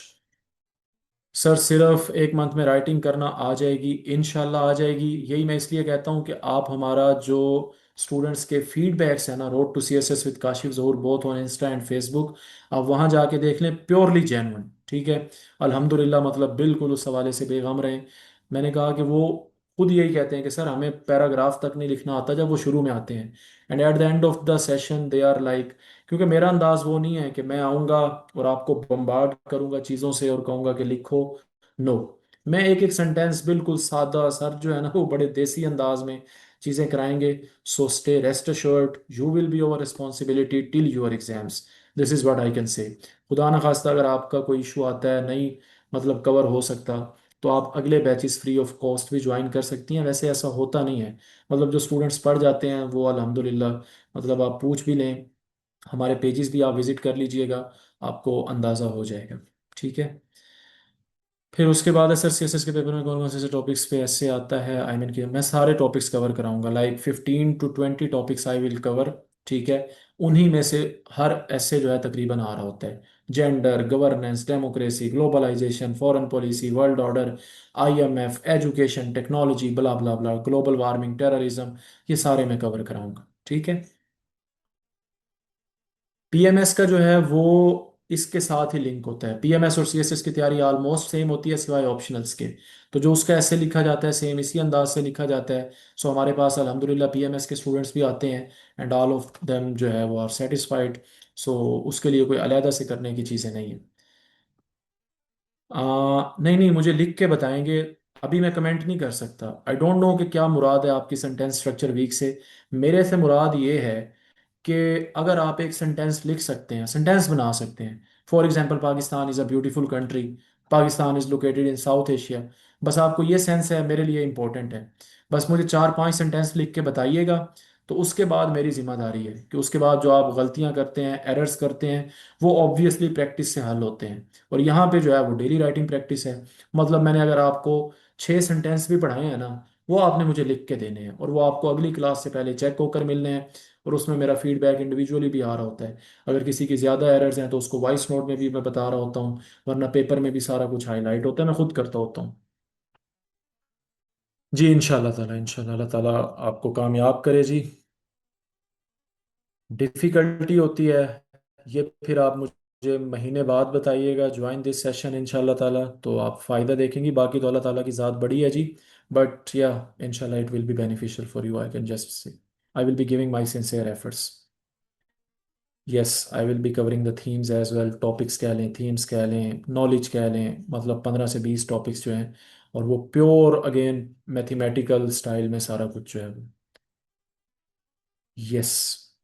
Sir सिर्फ 1 मंथ में राइटिंग करना आ जाएगी, इंशाल्लाह आ जाएगी। यही मैं इसलिए कहता हूँ कि आप हमारा जो स्टूडेंट्स के फीडबैक्स है ना, road to CSS with Kashif Zahoor, both on insta and Facebook, आप वहाँ जाके देख लें, प्योरली जेन्युइन, ठीक है। अल्हम्दुलिल्लाह, मतलब बिल्कुल उस हवाले से बेगम रहें। मैंने कहा कि वो खुद यही कहते हैं कि सर हमें पैराग्राफ तक नहीं लिखना आता जब वो शुरू में आते हैं, and at the end of the session they are like, क्योंकि मेरा अंदाज वो नहीं है कि मैं आऊँगा और आपको बम्बार्ड करूँगा चीज़ों से और कहूँगा कि लिखो। नो, मैं एक एक सेंटेंस बिल्कुल सादा सर जो है ना वो बड़े देसी अंदाज में चीज़ें कराएंगे। So stay rest assured, you will be over responsibility till your exams. This is what I can से। खुदा न खास्ता अगर आपका कोई इशू आता है, नहीं मतलब कवर हो सकता, तो आप अगले बैचेस फ्री ऑफ कॉस्ट भी ज्वाइन कर सकती हैं। वैसे ऐसा होता नहीं है, मतलब जो स्टूडेंट्स पढ़ जाते हैं वो अल्हम्दुलिल्लाह, मतलब आप पूछ भी लें, हमारे पेजेस भी आप विजिट कर लीजिएगा, आपको अंदाज़ा हो जाएगा, ठीक है। फिर उसके बाद है सर सीएसएस के पेपर में कौन कौन से टॉपिक्स पे ऐसे आता है, आई मीन कि मैं सारे टॉपिक्स कवर कराऊंगा, like 15 to 20 topics I will cover. ठीक है। उन्हीं में से हर ऐसे जो है तकरीबन आ रहा होता है। Gender, governance, democracy, globalisation, foreign policy, world order, IMF, education, technology, blah blah blah, global warming, terrorism, ये सारे मैं कवर कराऊंगा। ठीक है। पीएमएस का जो है वो इसके साथ ही लिंक होता है। पीएमएस और सीएसएस की तैयारी ऑलमोस्ट सेम होती है सिवाय ऑप्शनल्स के। तो जो उसका ऐसे लिखा जाता है सेम इसी अंदाज से लिखा जाता है। सो हमारे पास अल्हम्दुलिल्लाह पीएमएस के स्टूडेंट्स भी आते हैं, एंड ऑल ऑफ देम जो है वो आर सेटिस्फाइड। सो उसके लिए कोई अलहदा से करने की चीज़ें नहीं है। नहीं नहीं, मुझे लिख के बताएंगे। अभी मैं कमेंट नहीं कर सकता। आई डोंट नो कि क्या मुराद है आपकी सेंटेंस स्ट्रक्चर वीक से। मेरे से मुराद ये है कि अगर आप एक सेंटेंस लिख सकते हैं, सेंटेंस बना सकते हैं। For example, Pakistan is a beautiful country, Pakistan is located in south Asia. बस आपको ये सेंस है, मेरे लिए इंपॉर्टेंट है। बस मुझे 4-5 सेंटेंस लिख के बताइएगा। तो उसके बाद मेरी जिम्मेदारी है कि उसके बाद जो आप गलतियां करते हैं, एरर्स करते हैं, वो ऑब्वियसली प्रैक्टिस से हल होते हैं। और यहाँ पे जो है वो डेली राइटिंग प्रैक्टिस है। मतलब मैंने अगर आपको 6 सेंटेंस भी पढ़ाए हैं ना, वो आपने मुझे लिख के देने हैं, और वो आपको अगली क्लास से पहले चेक होकर मिलने हैं। और उसमें मेरा फीडबैक इंडिविजुअली भी आ रहा होता है। अगर किसी की ज़्यादा एरर्स हैं तो उसको वॉइस नोट में भी मैं बता रहा होता हूँ, वरना पेपर में भी सारा कुछ हाईलाइट होता है, मैं खुद करता होता हूँ। जी इंशाल्लाह ताला, इंशाल्लाह अल्लाह ताला आपको कामयाब करे जी। डिफ़िकल्टी होती है ये, फिर आप मुझे महीने बाद बताइएगा, ज्वाइन दिस सेशन इंशाल्लाह ताला, तो आप फ़ायदा देखेंगी। बाकी तो अल्लाह ताला की ज़ात बड़ी है जी। बट या, इंशाल्लाह it will be beneficial for you, I can just say I will be giving my sincere efforts. Yes, I will be covering the themes as well. Topics कह लें, थीम्स कह लें, नॉलेज कह लें, मतलब 15 से 20 topics जो हैं। और वो प्योर अगेन मैथमेटिकल स्टाइल में सारा कुछ जो है। Yes,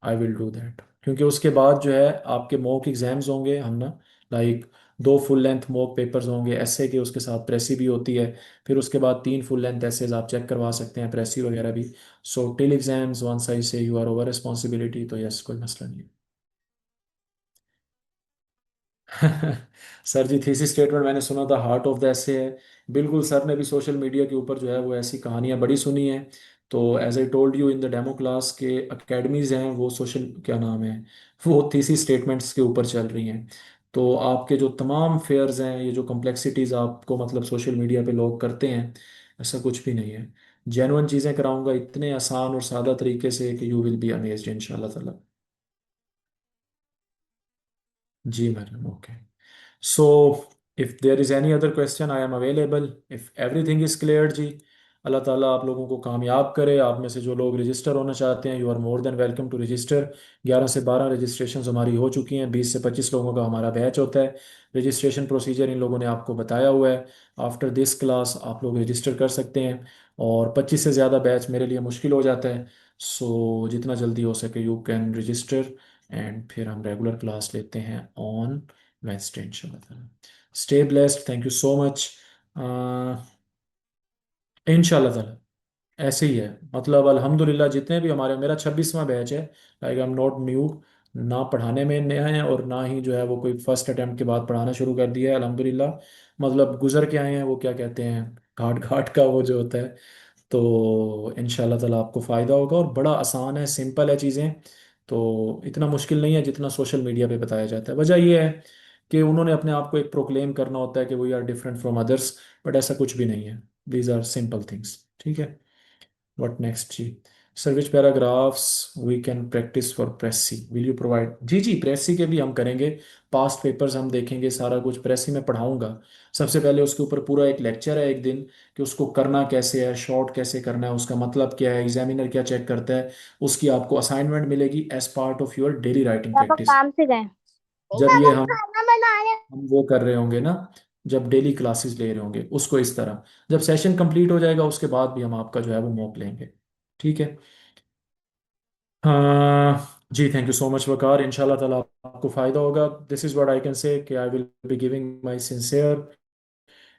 I will do that. क्योंकि उसके बाद जो है आपके मॉक एग्जाम्स होंगे हम ना, like 2 full length mock papers होंगे ऐसे के, उसके साथ प्रेसी भी होती है। फिर उसके बाद 3 फुल लेंथ ऐसेज आप चेक करवा सकते हैं, प्रेसी वगैरह भी। So till exams one side से यू आर ओवर रिस्पॉन्सिबिलिटी, तो यस कोई मसला नहीं। सर जी, थीसिस स्टेटमेंट मैंने सुना था हार्ट ऑफ द एसे है। बिल्कुल, सर ने भी सोशल मीडिया के ऊपर जो है वो ऐसी कहानियां बड़ी सुनी हैं। तो as I told you in the demo class के अकेडमीज हैं वो सोशल क्या नाम है, वो थीसिस स्टेटमेंट्स के ऊपर चल रही हैं। तो आपके जो तमाम फेयर्स हैं, ये जो कॉम्प्लेक्सिटीज़ आपको मतलब सोशल मीडिया पे लोग करते हैं, ऐसा कुछ भी नहीं है। जेन्युइन चीज़ें कराऊंगा इतने आसान और सादा तरीके से कि यू विल बी अमेज्ड इंशाल्लाह ताला। जी madam, okay. So, if there is any other question, I am available. If everything is clear जी, अल्लाह ताला आप लोगों को कामयाब करे। आप में से जो लोग रजिस्टर होना चाहते हैं, you are more than welcome to register. 11 से 12 रजिस्ट्रेशन हमारी हो चुकी हैं। 20 से 25 लोगों का हमारा बैच होता है। रजिस्ट्रेशन प्रोसीजर इन लोगों ने आपको बताया हुआ है। आफ्टर दिस क्लास आप लोग रजिस्टर कर सकते हैं। और 25 से ज़्यादा बैच मेरे लिए मुश्किल हो जाता है। सो जितना जल्दी हो सके यू कैन रजिस्टर, एंड फिर हम रेगुलर क्लास लेते हैं ऑन वेंसडे इंशाल्लाह। Stay blessed, thank you so much. इंशाल्लाह ताला ऐसे ही है। मतलब अल्हम्दुलिल्लाह जितने भी हमारे, मेरा 26वां बैच है। Like I am not new, ना पढ़ाने में नया है और ना ही जो है वो कोई फर्स्ट अटेम्प्ट के बाद पढ़ाना शुरू कर दिया है, अल्हम्दुलिल्लाह। मतलब गुजर के आए हैं, वो क्या कहते हैं, घाट घाट का वो जो होता है। तो इंशाल्लाह ताला आपको फ़ायदा होगा, और बड़ा आसान है, सिंपल है चीज़ें। तो इतना मुश्किल नहीं है जितना सोशल मीडिया पे बताया जाता है। वजह यह है कि उन्होंने अपने आप को एक प्रोक्लेम करना होता है कि we are different from others, but ऐसा कुछ भी नहीं है। These are simple things. ठीक है। व्हाट नेक्स्ट जी? Sir which paragraphs we can practise for precis, will you provide? जी जी, प्रेसी के भी हम करेंगे। पास्ट पेपर्स हम देखेंगे, सारा कुछ प्रेसी में पढ़ाऊंगा। सबसे पहले उसके ऊपर पूरा एक लेक्चर है एक दिन, कि उसको करना कैसे है, शॉर्ट कैसे करना है, उसका मतलब क्या है, एग्जामिनर क्या चेक करता है। उसकी आपको असाइनमेंट मिलेगी as part of your daily writing पापा प्रैक्टिस। काम से गए। जब ये पापा खाना बनाने। हम वो कर रहे होंगे ना, जब डेली क्लासेस ले रहे होंगे उसको इस तरह, जब सेशन कंप्लीट हो जाएगा उसके बाद भी हम आपका जो है वो मॉक लेंगे। ठीक है। हाँ जी, thank you so much Waqar. इंशाल्लाह ताला आपको फ़ायदा होगा। This is what I can say, कि I will be giving my sincere,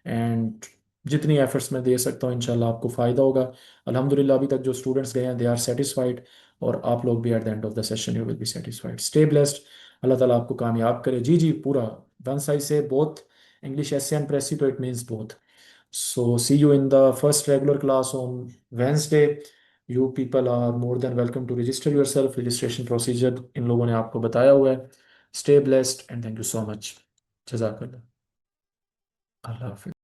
and जितनी एफर्ट्स मैं दे सकता हूँ इंशाल्लाह आपको फ़ायदा होगा। अल्हम्दुलिल्लाह अभी तक जो स्टूडेंट्स गए हैं दे आर सेटिस्फाइड, और आप लोग भी at the end of the session you will be satisfied. Stay blessed, Allah ताला आपको कामयाब करे। जी जी, पूरा वन साइड से both English essay and Pressy, तो it means both. So see you in the first regular class on Wednesday. You people are more than welcome to register yourself. Registration procedure इन लोगों ने आपको बताया हुआ है. Stay blessed and thank you so much. जज़ाकल्लाह. अल्लाह हाफिज़.